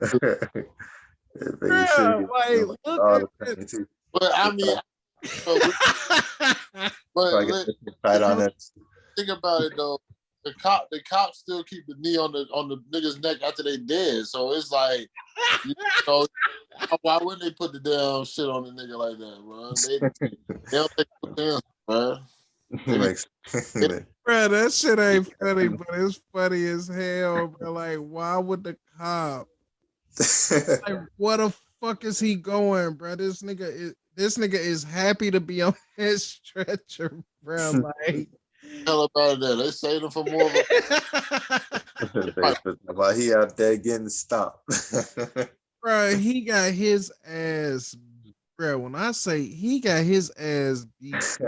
You should Bro, like, get look all at the it. pain too. But I mean, So I get look, tight if on you that. think about it though, the cops still keep the knee on the nigga's neck after they dead. So it's like, you know, why wouldn't they put the damn shit on the nigga like that, bro? They don't take no chance, man. Makes Bro, that shit ain't funny, but it's funny as hell, bro. Like, why would the cop? Like, what the fuck is he going, bro? This nigga is happy to be on his stretcher, bro. Like, Hell about that. They saved him for more of a. While he out there getting stomped. bro, he got his ass, bro. When I say he got his ass beat,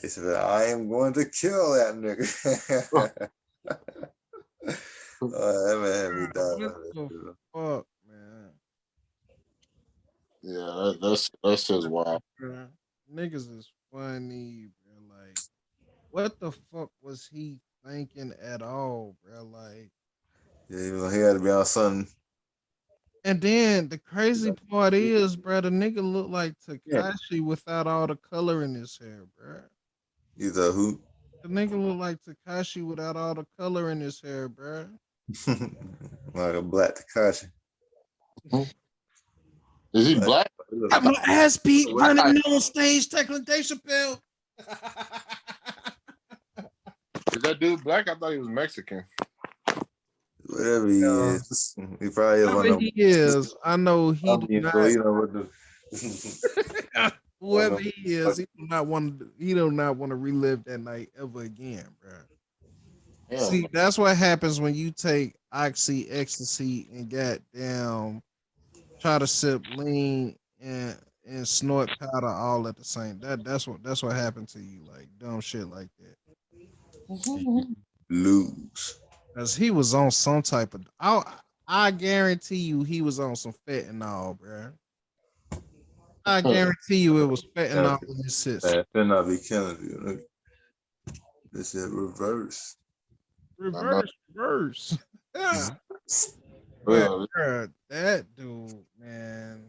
They said, I am going to kill that nigga. That man had me what dying. the fuck, man? Yeah, that's just wild. Bro, niggas is funny, bro. Like, what the fuck was he thinking at all, bro? Like, Yeah, he had to be on something. and then the crazy part is, bro, the nigga look like Yeah. Takashi without all the color in his hair, bro. He's a hoot. The nigga look like Takashi without all the color in his hair, bro. Like a black Takashi. Is he black? Got my ass beat What running kind- on stage, tackling Dave Chappelle. Is that dude black? I thought he was Mexican. Whatever he Yeah. is, he probably is one Whoever of them. he is, I know he do You not. know, what the Whoever them- he is, he do not want to. He do not want to relive that night ever again, bro. Yeah. See, that's what happens when you take oxy, ecstasy, and goddamn try to sip lean and snort powder all at the same. That's what happened to you, like dumb shit like that. lose. Cause he was on some type of. I guarantee you, he was on some fentanyl, bro. I guarantee you, it was fentanyl in his system. That better not be killing you. This is reverse. Reverse. Yeah. Well, Bruh, that dude, man.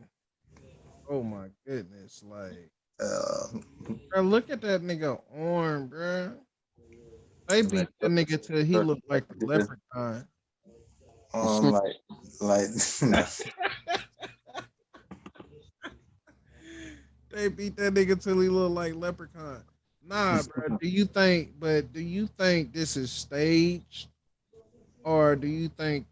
Oh my goodness. Like, Uh, bro, look at that nigga arm, bro. They beat that nigga till he looked like a leprechaun. like They beat that nigga till he looked like leprechaun. Nah, bro. Do you think this is staged? Or do you think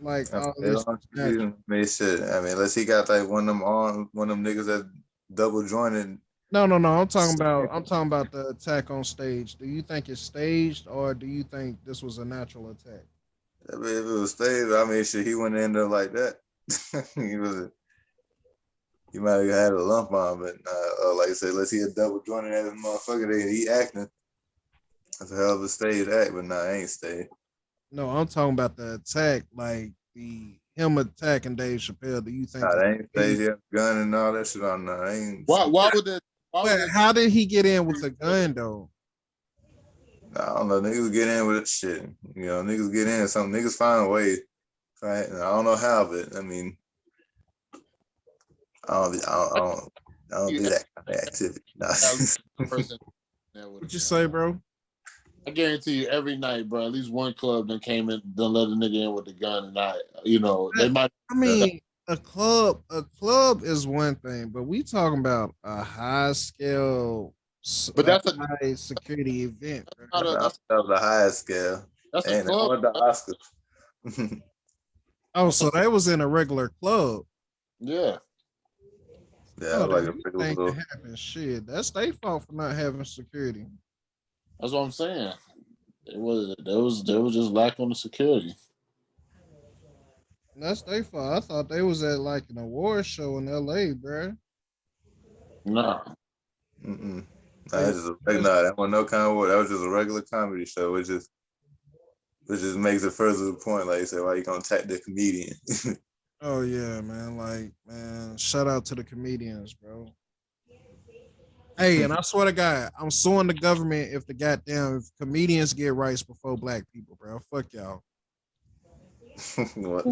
like all this is natural? I mean, unless he got like one of them one of them niggas that double jointed. No. I'm talking about the attack on stage. Do you think it's staged, or do you think this was a natural attack? I mean, if it was staged, I mean, shit, he wouldn't end up like that. He might have had a lump on, but like I said, unless he a double jointed ass motherfucker, he acting. That's a hell of a stage act, but nah, ain't stage. No, I'm talking about the attack, like the him attacking Dave Chappelle. Do you think? Nah, they ain't stage. He had a gun and all that shit on. Nah, ain't. why would that? But how did he get in with a gun though? I don't know. Niggas get in with shit. You know, niggas get in. Some niggas find a way. Right? And I don't know how, but I mean, I don't do that kind of activity. Nah. What you say, bro? I guarantee you, every night, bro, at least one club that came in, done let a nigga in with the gun, and they might. I mean, a club is one thing, but we talking about a high scale, But that's a high security event. Bro. that's That was the highest scale. a And they club. won the Oscars. Oh, so they was in a regular club. Yeah. Yeah, Oh, like a anything pretty can little. happen. Shit, that's their fault for not having security. That's what I'm saying. There was just lack on the security. That's their fault. I thought they was at like an award show in L.A., bro. Nah. Mm-mm. Nah, that wasn't no kind of award. That was just a regular comedy show, which just makes it further to the point. Like you said, why you gonna attack the comedian? Oh yeah, man. Like, man, shout out to the comedians, bro. Hey, and I swear to God, I'm suing the government if if comedians get rights before black people, bro. Fuck y'all. What?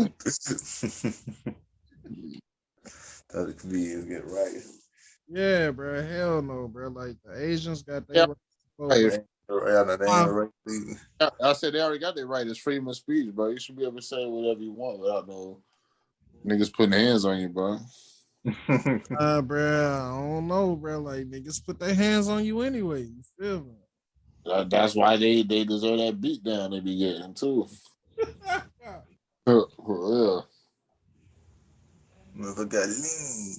The comedians get right. Yeah, bro. Hell no, bro. Like the Asians got their rights before Hey, black. They ain't right either. I said they already got their right. It's freedom of speech, bro. You should be able to say whatever you want without no niggas putting hands on you, bro. Bro, I don't know, bro. Like niggas put their hands on you anyway. You feel me? That's why they deserve that beat down they be getting too. For real. Motherfucker got lean.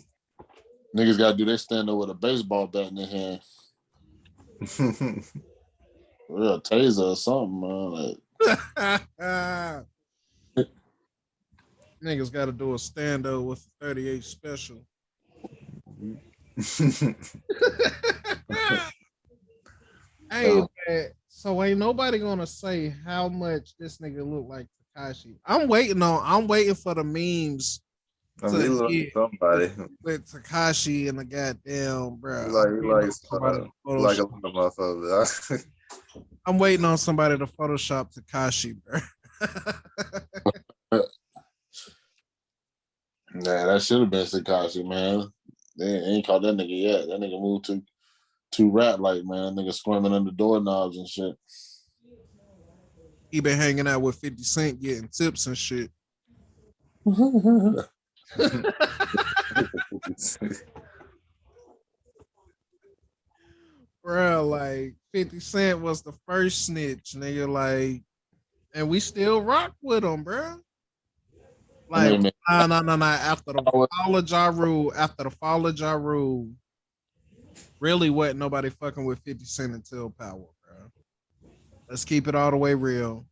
Niggas gotta do their stand up with a baseball bat in their hand. Real taser or something, man. Like, Niggas got to do a stand up with a 38 special. Hey, man, so ain't nobody gonna say how much this nigga look like Takashi. I'm waiting for the memes I mean, he looked get somebody. with Takashi and the goddamn, He bro. like, I'm he waiting on likes, somebody to like a Photoshop. little motherfucker. I'm waiting on somebody to Photoshop Takashi, bro. Nah, that should have been Sakashi, man. They ain't caught that nigga yet. That nigga moved too rat like, man. That nigga squirming under doorknobs and shit. He been hanging out with 50 Cent getting tips and shit. Bro, like 50 Cent was the first snitch, nigga. Like, and we still rock with him, bro. I Like, mean, nah. After the fall of Ja Rule, really wasn't nobody fucking with 50 Cent until Power, bro. Let's keep it all the way real.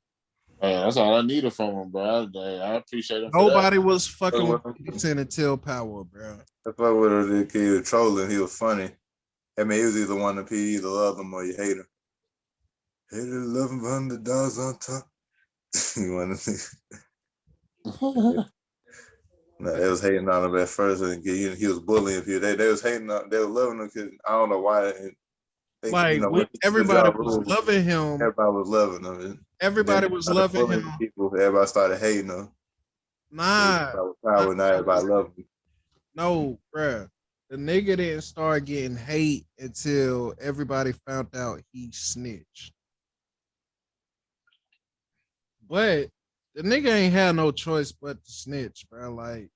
hey, that's all I needed from him, bro. I appreciate him for that. Nobody was fucking with 50 Cent until Power, bro. That's why with the kid, he was trolling. He was funny. I mean, he was either one of the people, you either love him or you hate him. Hate him, love him, $100 on top. You want to No, they was hating on him at first, and he was bullying people. They was hating on, they were loving him because I don't know why. Like, when everybody was loving him. everybody was loving him. And Everybody then was started loving bullying him. people. Everybody started hating him. Nah, Power, now everybody loved him. no, bruh. The nigga didn't start getting hate until everybody found out he snitched. But the nigga ain't had no choice but to snitch, bro. Like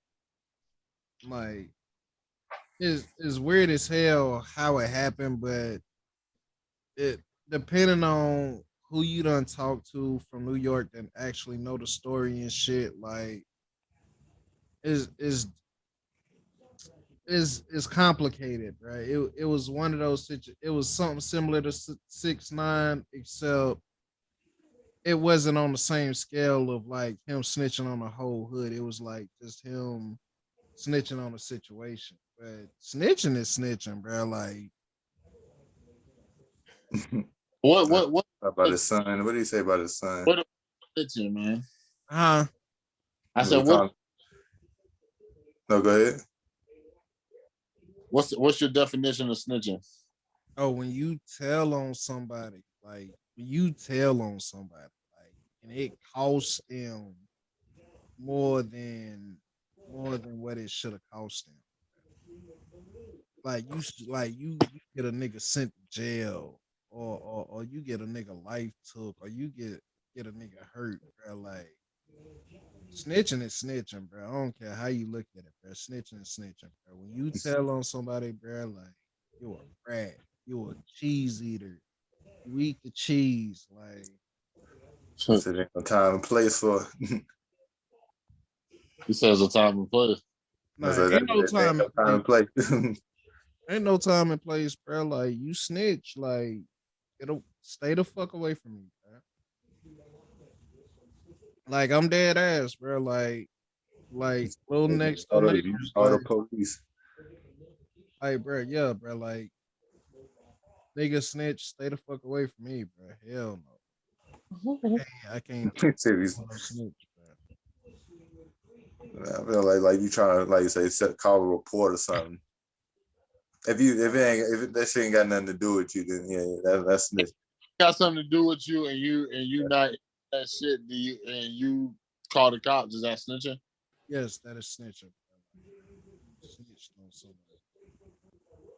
it's weird as hell how it happened, but it depending on who you done talk to from New York that actually know the story and shit, like is complicated, right? It was one of those it was something similar to 6ix9ine, except it wasn't on the same scale of like him snitching on the whole hood. It was like just him snitching on the situation. But snitching is snitching, bro. Like, What about his son? What did he say about his son? what snitching, man? huh? I said, what? No, go ahead. What's your definition of snitching? Oh, when you tell on somebody, like when you tell on somebody, like, and it costs them more than what it should have cost them. Like you get a nigga sent to jail, or you get a nigga life took, or you get a nigga hurt, bro. Like snitching is snitching, bro. I don't care how you look at it, bro. Snitching is snitching, bro. When you tell on somebody, bro, like you a rat, you a cheese eater, you eat the cheese, like. So there's no time and place for. He says a time and place. Nah, So ain't no time and place. Ain't no time and place, bro. Like you snitch, like it'll stay the fuck away from me, bro. Like I'm dead ass, bro. Like little next door neighbors, All the police. like, bro, yeah, bro. Like nigga snitch, stay the fuck away from me, bro. Hell no. I can't snitch, bro. I feel like you trying to, like you say, call a report or something. If that shit ain't got nothing to do with you, then yeah, that's snitch. Got something to do with you, and you not that shit. And you call the cops? Is that snitching? Yes, that is snitching. Snitched on somebody.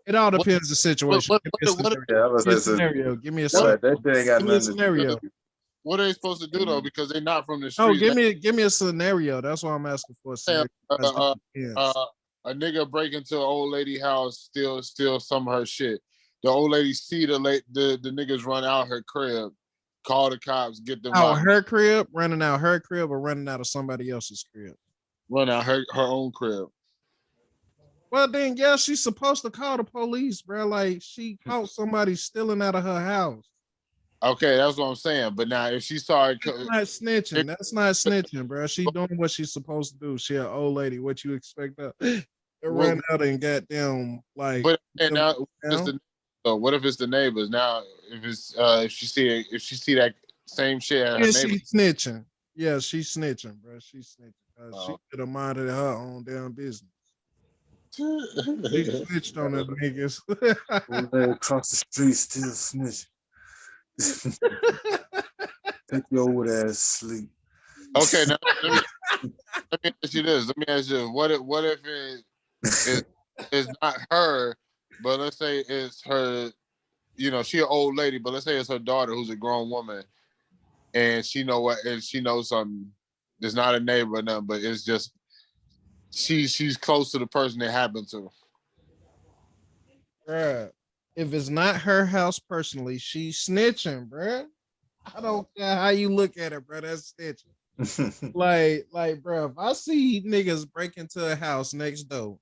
It all depends the situation. Give me a scenario. Give me a scenario. That shit ain't got nothing to do. What are they supposed to do though? Because they're not from the No, street. give me a scenario. That's what I'm asking for. A scenario. A nigga break into an old lady house, steal some of her shit. The old lady see the niggas run out her crib, call the cops, get them out her crib, running out her crib, or running out of somebody else's crib. Run out her own crib. Well, then, yeah, she's supposed to call the police, bro. Like she caught somebody stealing out of her house. Okay, that's what I'm saying. But now, if she saw it, that's not snitching. That's not snitching, bro. She doing what she's supposed to do. She an old lady. What you expect her to run out and goddamn like? But and now, what if it's the neighbors? Now, if it's if she see that same shit at her neighbor, she's snitching. Yeah, she's snitching, bro. She's snitching. She could have minded her own damn business. She snitched on them niggas. Across the street, still snitch. Take your old ass sleep. Okay, now let me ask you this. Let me ask you this. What if it's not her, but let's say it's her, she an old lady, but let's say it's her daughter who's a grown woman, and she knows something. It's not a neighbor or nothing, but it's just she's close to the person it happened to. Bruh, if it's not her house personally, she's snitching, bruh. I don't care how you look at it, bro. That's snitching. Bro, if I see niggas break into a house next door,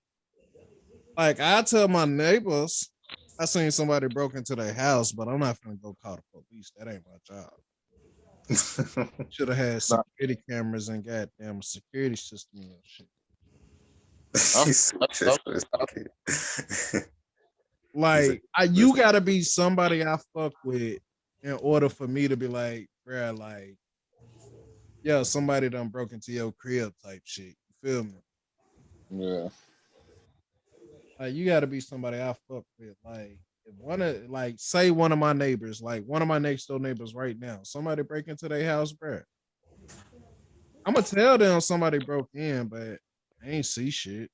like I tell my neighbors, I seen somebody broke into their house, but I'm not gonna go call the police. That ain't my job. Should have had security cameras and goddamn security system and shit. You gotta be somebody I fuck with in order for me to be like, bruh, like, yeah, somebody done broke into your crib type shit. You feel me? Yeah. Like you gotta be somebody I fuck with. Like if say one of my neighbors, like one of my next door neighbors right now, somebody break into their house, bruh. I'm gonna tell them somebody broke in, but I ain't see shit.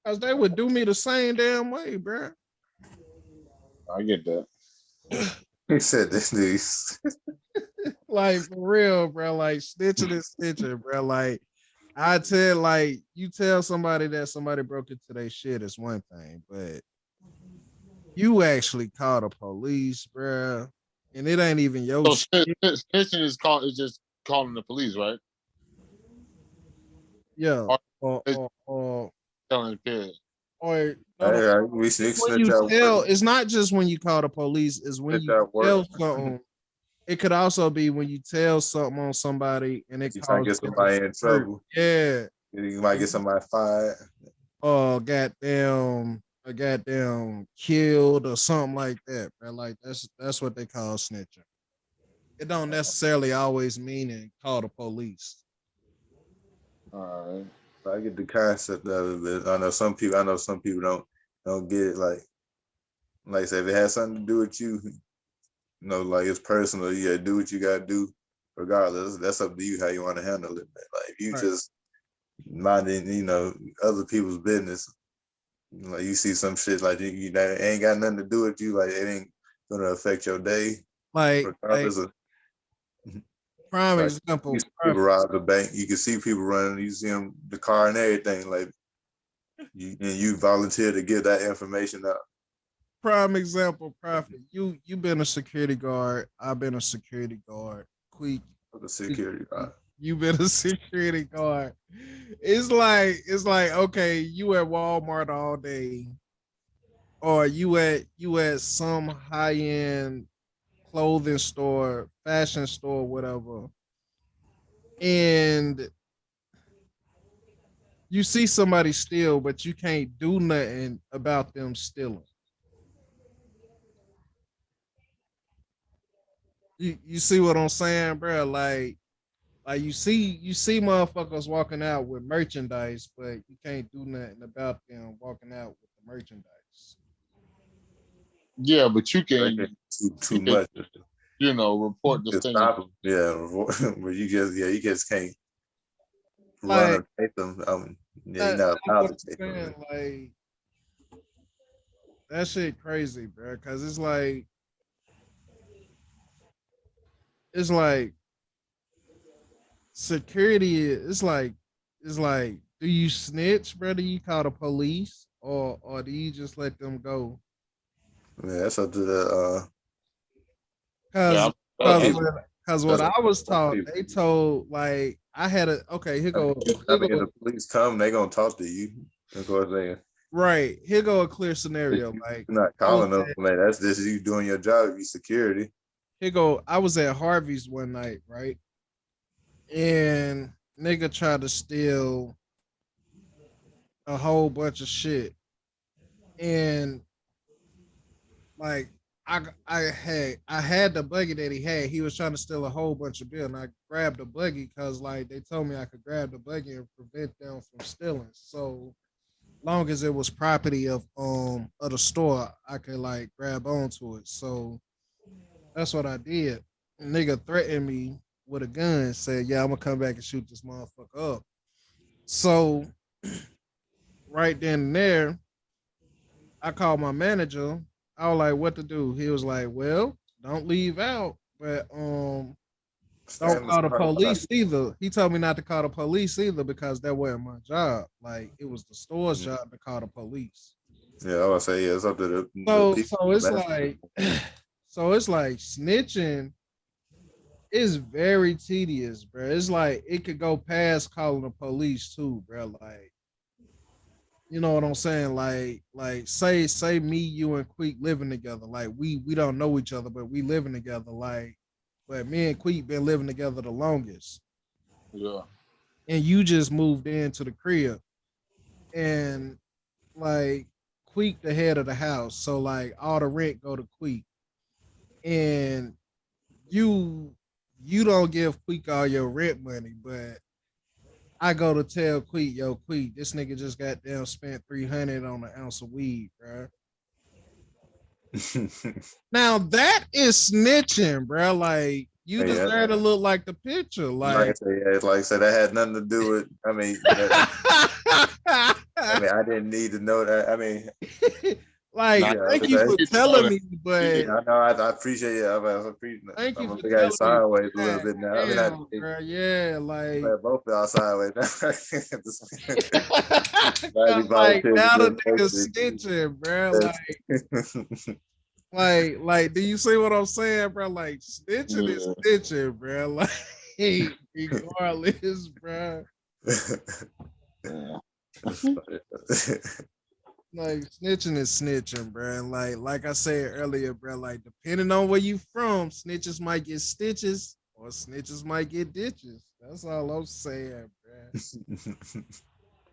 Cause they would do me the same damn way, bruh. I get that. He said this news. Like for real, bro. Like snitching is snitching, bro. Like I tell, like you tell somebody that somebody broke into their shit is one thing, but you actually call the police, bro, and it ain't even your shit. Snitching is just calling the police, right? Yeah. Or telling the kid. Or we when you tell, it's not just when you call the police, it's when you tell something. It could also be when you tell something on somebody and it causes get somebody in trouble. Yeah. You might get somebody fired. Oh, goddamn, a goddamn killed or something like that, bro. Like that's what they call snitching. It don't necessarily always mean it call the police. All right. I get the concept of it. I know some people don't get it. Like I say, if it has something to do with you, like it's personal. You gotta do what you gotta do, regardless. That's up to you how you want to handle it. Man. Like if you just minding, other people's business. Like you see some shit like you that ain't got nothing to do with you. Like it ain't gonna affect your day. Regardless of prime example. You see people rob the bank. You can see people running. You see them, the car and everything. Like you volunteer to give that information out. Prime example, Prophet. You been a security guard. I've been a security guard. The security guard. You've been a security guard. It's like okay, you at Walmart all day, or you at some high end clothing store, fashion store, whatever, and you see somebody steal, but you can't do nothing about them stealing. You see what I'm saying, bro? Like you see motherfuckers walking out with merchandise, but you can't do nothing about them walking out with the merchandise. Yeah, but you can too much. Report this thing. Yeah, but you just can't run or take them. You're not allowed to take them. Like that shit crazy, bro. Because it's like security. It's like do you snitch, bro? Do you call the police, or do you just let them go? Yeah, that's up to the. Because what I was taught, they told like I had a here go. The police come, they gonna talk to you. That's what I'm saying. Right, here go a clear scenario. Like you're not calling them, man. That's just you doing your job. You security. Here go. I was at Harvey's one night, right, and nigga tried to steal a whole bunch of shit, and like I had the buggy that he had. He was trying to steal a whole bunch of beer, and I grabbed the buggy because like they told me I could grab the buggy and prevent them from stealing. So long as it was property of the store, I could like grab onto it. So that's what I did. Nigga threatened me with a gun, said, "Yeah, I'm gonna come back and shoot this motherfucker up." So right then and there, I called my manager. I was like, "What to do?" He was like, "Well, don't leave out, but don't Stand the call the spot. police either." He told me not to call the police either because that wasn't my job. Like it was the store's job to call the police. Yeah, I would say yeah, it's up to the So people. so it's Man. like so it's like snitching is very tedious, bro. It's like it could go past calling the police too, bro. Like, you know what I'm saying? Like say me, you and Queek living together. Like we don't know each other, but we living together. Like, but me and Queek been living together the longest. Yeah. And you just moved into the crib. And like Queek the head of the house. So like all the rent go to Queek. And you you don't give Queek all your rent money, but I go to tell Queek, yo, Queek, this nigga just got down spent 300 on an ounce of weed, bro. Now that is snitching, bro. Like you Yeah, deserve to look like the picture. like I Like, say, yeah, it's like I said, that had nothing to do with. I mean, I didn't need to know that. I mean, like, Nah, yeah, thank you okay. for telling me, but I know. I appreciate it. thank I'm you gonna for look at it telling me. sideways a little God bit now. I mean, damn, bro. Yeah, like, both of y'all sideways now. cause Everybody like feels now the good. nigga snitching, bro. Like, do you see what I'm saying, bro? Like, snitching is snitching, bro. Like, regardless, bro. Like, snitching is snitching, bro. And like I said earlier, bro. Like, depending on where you from, snitches might get stitches or snitches might get ditches. That's all I'm saying, bro.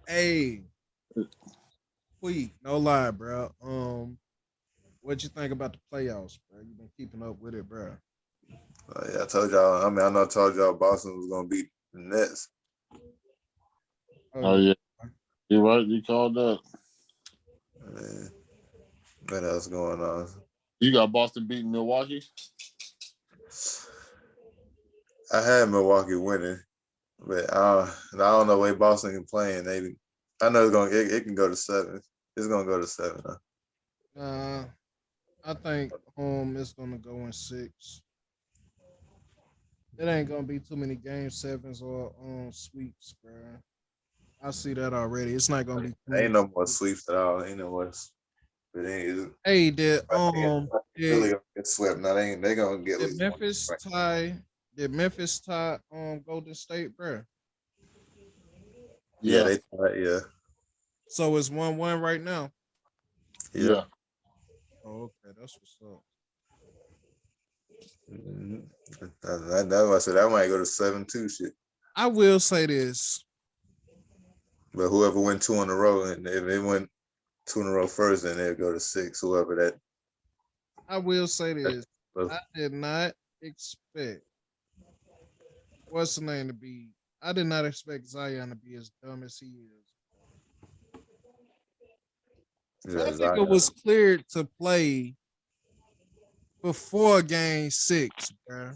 Hey, Queek, no lie, bro. What you think about the playoffs, bro? You been keeping up with it, bro? Yeah, I told y'all. I mean, I know I told y'all Boston was gonna beat the Nets. Oh yeah, you're right. You called that. Man, what else going on? You got Boston beating Milwaukee. I had Milwaukee winning, but I don't know the way Boston can play. And I know it can go to 7. It's gonna go to 7. Huh? I think it's gonna go in 6. It ain't gonna be too many game 7s or sweeps, bro. I see that already. It's not gonna be too many. Ain't no more sweeps at all. Ain't no more. But Hey, did really gonna get swept. Now they gonna get at least Memphis one. tie? Did Memphis tie Golden State, bro? Yeah, they tied. Yeah. So it's 1-1 right now. Yeah. Oh, okay, that's what's up. Mm-hmm. That's what I said. That might go to 7-2 shit. I will say this. But whoever win 2 in a row, and if they win 2 in a row first, then they'll go to 6. Whoever that. I will say this. I did not expect what's the name to be. I did not expect Zion to be as dumb as he is. Yeah, That nigga was cleared to play before game 6, bro.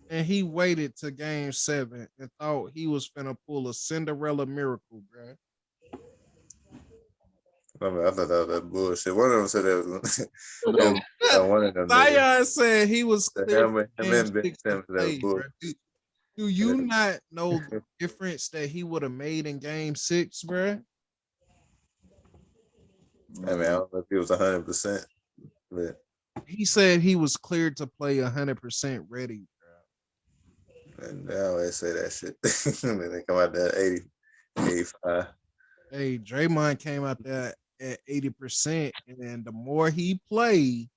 And he waited to game 7 and thought he was finna pull a Cinderella miracle, bro. I thought that was that bullshit. One of them said that was one of them. Zion said he was cleared for Him game and Ben 6 to Simmons, that play, bro. bullshit. Do you not know the difference that he would have made in game 6, bro? I mean, I don't know if he was 100%, but He said he was cleared to play 100% ready, bro. and they always say that shit. And then they come out there 80, 85. Hey, Draymond came out there at 80%, and the more he played,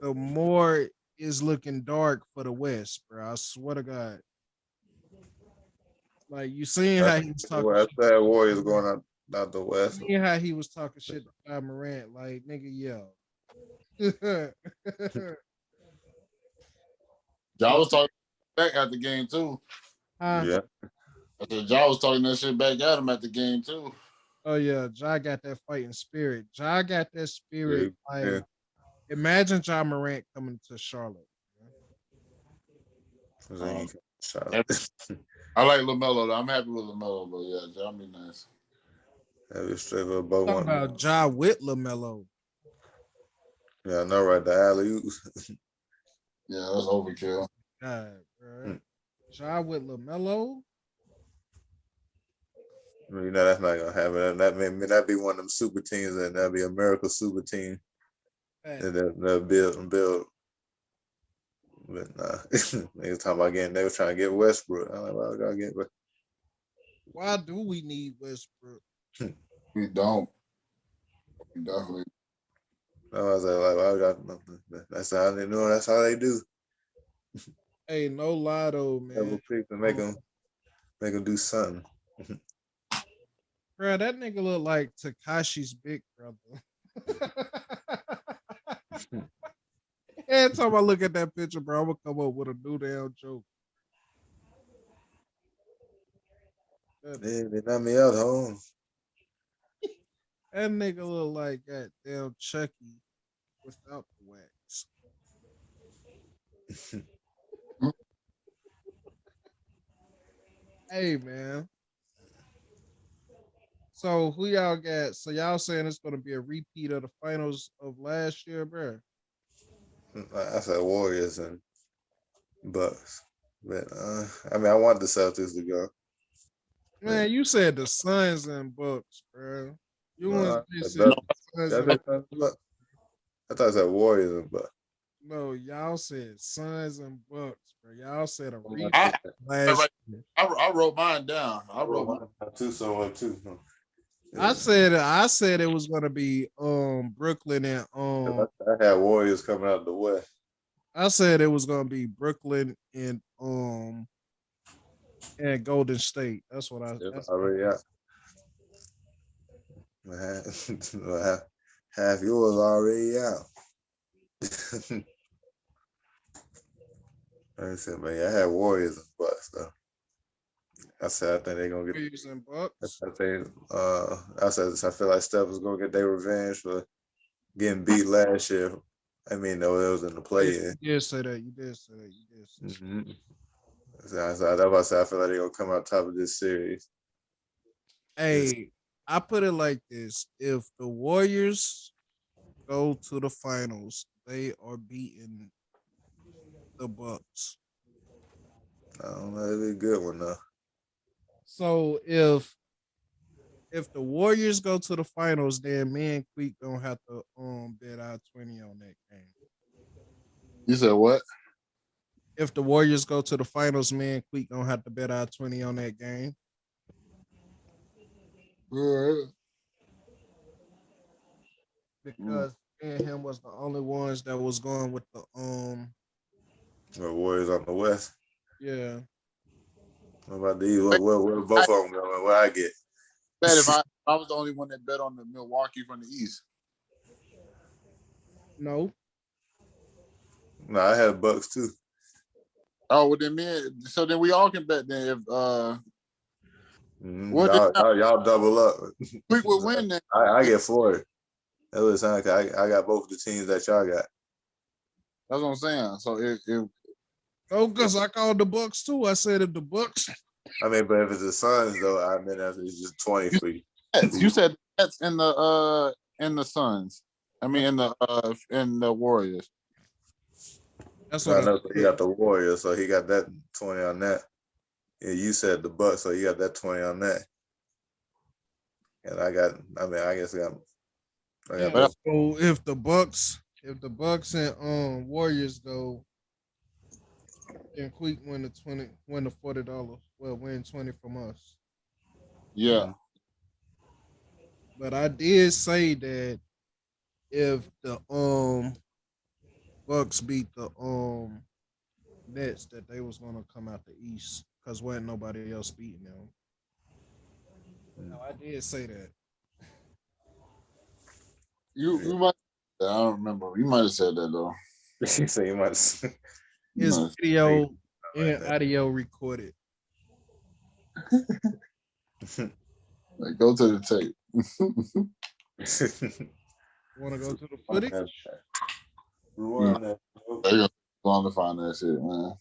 the more is looking dark for the West, bro. I swear to God. Like you seen how he was talking. I said Warriors going out the West. Seeing how he was talking shit to Morant, like nigga, yo. Ja was talking back at the game too. Yeah. I said Ja was talking that shit back at him at the game too. Oh yeah, Ja got that fighting spirit. Ja got that spirit. Yeah. Like, imagine Ja Morant coming to Charlotte. I like LaMelo though. I'm happy with LaMelo, but yeah, Ja be nice. That straight up both Talking one. about Ja with LaMelo. Yeah, I know, right? The alley Yeah, that's overkill. God, bro. Ja with LaMelo. You know that's not gonna happen. That be one of them super teams, and that'd be America super team. And they'll build. But nah, they was talking about getting. They were trying to get Westbrook. I'm like, well, I gotta get. Why do we need Westbrook? We don't. We definitely. I was like, well, I got. That's how they know. That's how they do. Hey, no lie though, man. Pick to make them do something. Bro, that nigga look like Takashi's big brother. Every time I look at that picture, bro, I'm gonna come up with a new damn joke. They knocked me out home. That nigga look like goddamn Chucky without the wax. Hey man. So who y'all got? So y'all saying it's gonna be a repeat of the finals of last year, bro? I said Warriors and Bucks, but I mean, I want the Celtics to go. Man, you said the Suns and Bucks, bro. You want to say I Suns and Bucks. thought it said Warriors and Bucks. No, y'all said Suns and Bucks, bro. Y'all said a repeat I last year. wrote mine down. I wrote mine too. I said it was gonna be Brooklyn and I had Warriors coming out the West. I said it was gonna be Brooklyn and Golden State. That's what I already out. Half yours already out. I said, man, I had Warriors and Bucks though. I said I think they're gonna get Warriors and Bucks. I said I feel like Steph was gonna get their revenge for getting beat last year. I mean, though it was in the play-in. You did say that. You did say that. Mm-hmm. So that's why I said I feel like they're gonna come out top of this series. Hey, I put it like this: if the Warriors go to the finals, they are beating the Bucks. I don't know, it'd be a good one though. So if the Warriors go to the finals, then me and Queek gonna have to bet our 20 on that game. You said what? If the Warriors go to the finals, me and Queek gonna have to bet our 20 on that game. Because me and him was the only ones that was going with the Warriors on the West. Yeah. What about these? What both of them going? What I get? Bet if I was the only one that bet on the Milwaukee from the East. No. No, I had Bucks too. Oh, well then so then we all can bet then if y'all double up. We would win then. I get 40. That was I got both the teams that y'all got. That's what I'm saying. So if no, because I called the Bucks too. I said if the Bucks. I mean, but if it's the Suns though, I mean it's just 20 for you. You said that's in the Suns. I mean in the Warriors. That's what I know. So he got the Warriors, so he got that 20 on that. Yeah, you said the Bucks, so you got that 20 on that. And I guess I got so if the Bucks and Warriors go, then Queek win the $40. Well, win 20 from us. Yeah. But I did say that if the Bucks beat the Nets, that they was gonna come out the East because wasn't nobody else beating them. No, I did say that. You might I don't remember. You might have said that though. You say you might. You His might have- video and that. audio recorded. Like, go to the tape. Want to go to the footage? Rewind that. They gonna long to find that shit, man.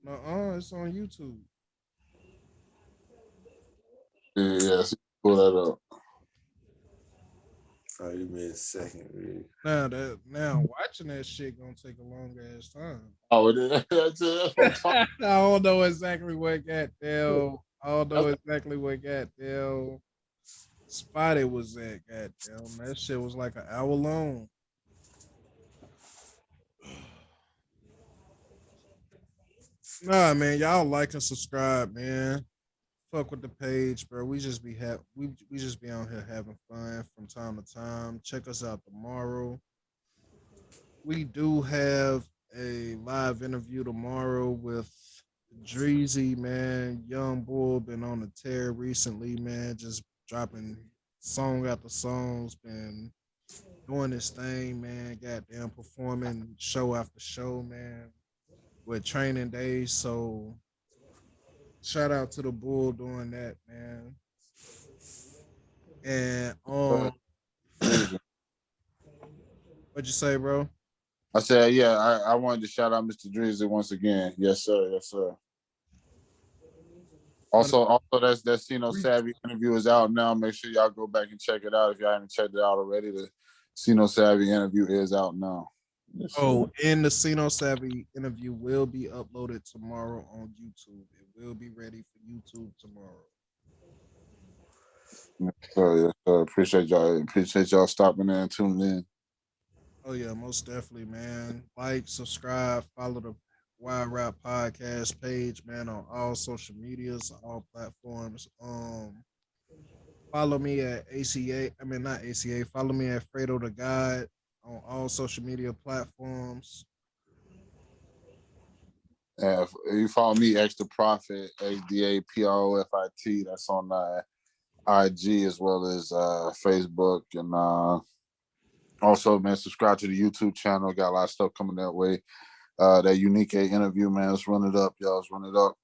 No, it's on YouTube. Yeah, see, pull that up. Oh, you made a second. Really. Now watching that shit gonna take a long ass time. Oh, it is. That's it. That's what I'm I don't know exactly what goddamn. I don't know exactly what goddamn spot it was at. Goddamn, that shit was like an hour long. Nah, man, y'all like and subscribe, man. Fuck with the page, bro. We just be we just be out here having fun from time to time. Check us out tomorrow. We do have a live interview tomorrow with Dreezy, man. Young Bull been on the tear recently, man. Just dropping song after songs, been doing this thing, man. Goddamn performing show after show, man. With training days. So shout out to the Bull doing that, man. And saying. what'd you say, bro? I said, yeah, I wanted to shout out Mr. Dreezy once again. Yes, sir. Yes, sir. Also, that Sino Savvy interview is out now. Make sure y'all go back and check it out if y'all haven't checked it out already. The Sino Savvy interview is out now. Yes, Oh, and the Sino Savvy interview will be uploaded tomorrow on YouTube. It will be ready for YouTube tomorrow. yes, sir. Yes, sir. Appreciate y'all. Appreciate y'all stopping in and tuning in. Oh yeah, most definitely, man. Like, subscribe, follow the Wild Rap Podcast page, man, on all social medias, all platforms. Follow me at ACA. I mean, not ACA. Follow me at Fredo the God on all social media platforms. If you follow me, Extra Profit, XDAPROFIT. That's on IG as well as Facebook, and also, man, subscribe to the YouTube channel. Got a lot of stuff coming that way. That Unique A interview, man. Let's run it up, y'all. Let's run it up.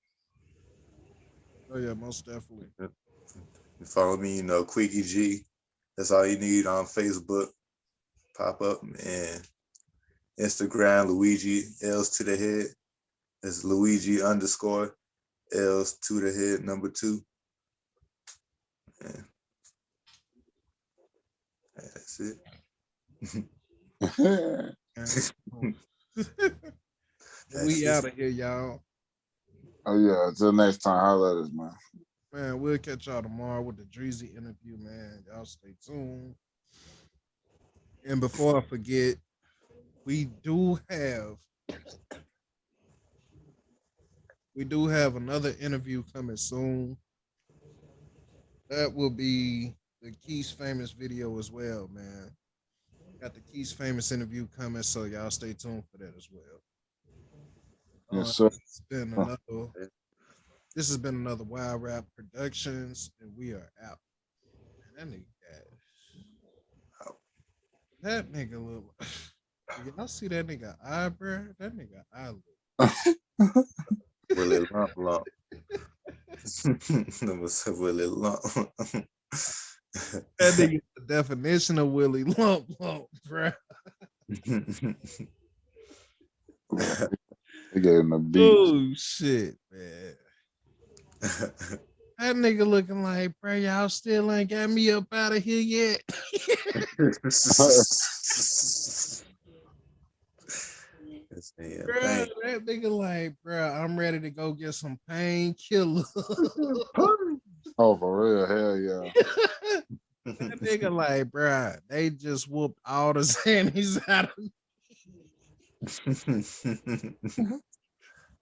Oh yeah, most definitely. You follow me, you know, Quickie G. That's all you need on Facebook. Pop up and Instagram, Luigi L's to the head. It's Luigi _ L's to the head #2. And that's it. We out of here, y'all. Oh yeah. Until next time, holla at us, man. Man, we'll catch y'all tomorrow with the Dreezy interview, man. Y'all stay tuned. And before I forget, we do have another interview coming soon. That will be the Keith's Famous video as well, man. Got the Keith's Famous interview coming, so y'all stay tuned for that as well. Yes, sir. This has been another Wild Rap Productions, and we are out. Man, that nigga look. Y'all see that nigga eyebrow? That nigga eyelid. Willie Lump. That was Willie Lump. That nigga, the definition of Willie Lump, bro. They gave him a beat. Oh shit, man. That nigga looking like, bro, y'all still ain't got me up out of here yet. Bro, that nigga like, bro, I'm ready to go get some painkiller. Oh, for real? Hell yeah. That nigga like, bro, they just whooped all the Xannies out of me.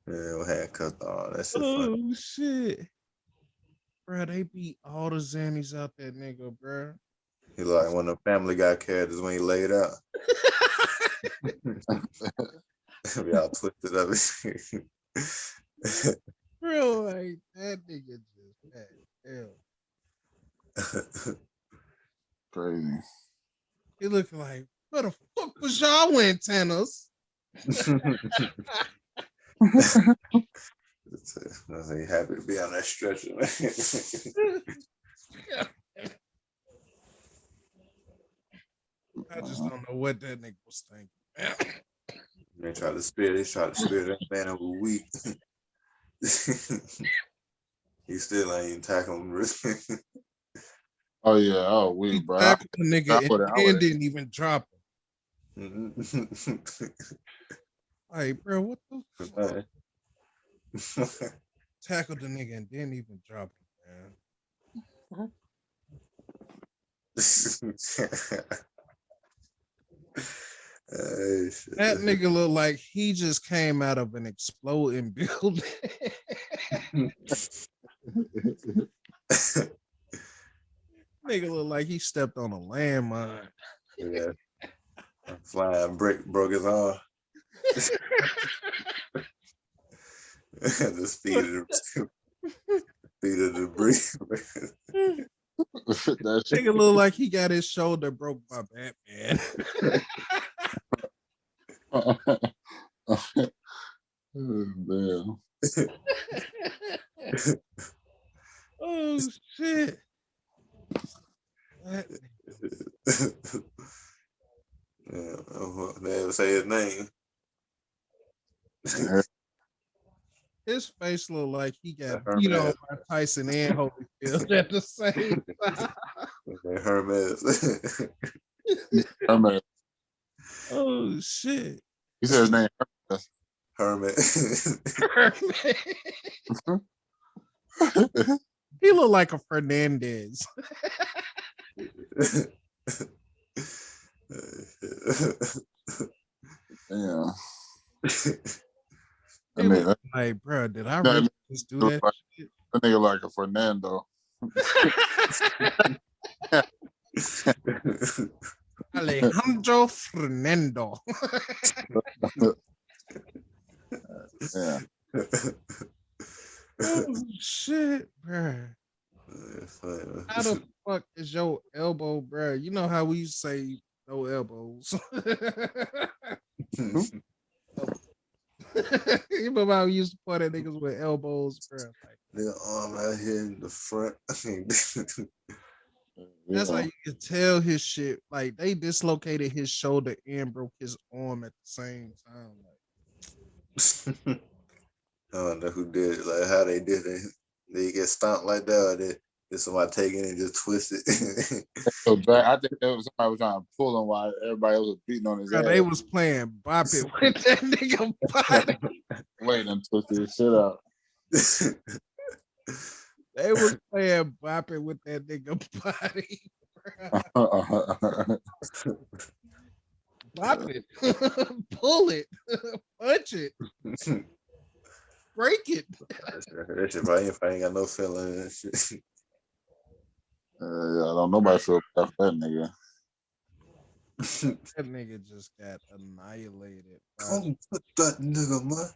Yeah, handcuffed all that shit. Oh Funny. shit. Bro, they beat all the Xannies out that nigga, bro. He like one of the Family Guy characters when he laid out. Y'all twisted up. Bro, like that nigga just bad. Hell. Crazy. He looking like, what the Fuck was y'all antennas? Nothing happy to be on that stretcher, man. I just don't know what that nigga was thinking. They tried to spear that man over a week. He still ain't even tackling him. Oh yeah, oh weak, bro. Tackled the nigga and didn't even drop him. Like, bro, what the fuck? Tackled the nigga and didn't even drop him, Hey, shit. That nigga look like he just came out of an exploding building. Nigga look like he stepped on a landmine. Yeah. A flying brick broke his arm. The speed of the debris. That shit. Nigga look like he got his shoulder broke by Batman. Man. Oh shit. They ever say his name. His face look like he got beat on by Tyson and Holyfield at the same time. Hermes. Hermes. Oh shit. He said his name. Hermes. He look like a Fernandez. Yeah. He look like, bro, did I really just do that shit? That nigga like a Fernando. Alejandro Fernando. Yeah. Oh shit, bro. How the fuck is your elbow, bro? You know how we used to say no elbows. You remember how we used to point at niggas with elbows, bro? Like, their arm out here in the front. That's how you can tell his shit. Like they dislocated his shoulder and broke his arm at the same time. Like, I don't know who did it, like how they did it. They get stomped like that, or did somebody take it and just twist it? So I think that was somebody was trying to pull him while everybody else was beating on his ass. They was playing bop it with that nigga body. Wait and twisted his shit out. They was playing bop it with that nigga body. Bop it, pull it, punch it, break it. That shit probably ain't got no feeling in that shit. Yeah, I don't nobody feel bad for that nigga. That nigga just got annihilated. Come put that nigga, man.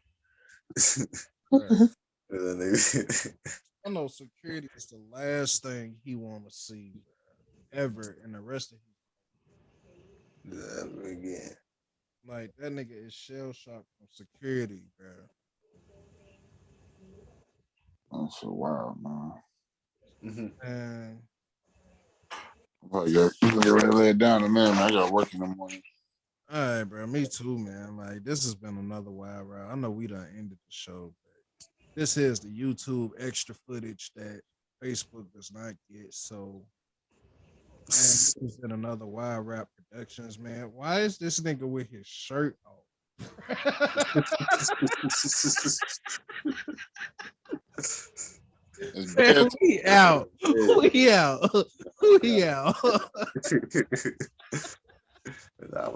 I know security is the last thing he want to see ever in the rest of his life. Never again. Like that nigga is shell shocked from security, bro. That's so wild, man. And Oh, yeah, get ready to lay it down, man. I got work in the morning. all right, bro. Me too, man. Like this has been another wild ride. I know we done ended the show, but this is the YouTube extra footage that Facebook does not get. So, man, this has been another Wild Rap Productions, man. Why is this nigga with his shirt off? Man, we out. We out. We out. Nah,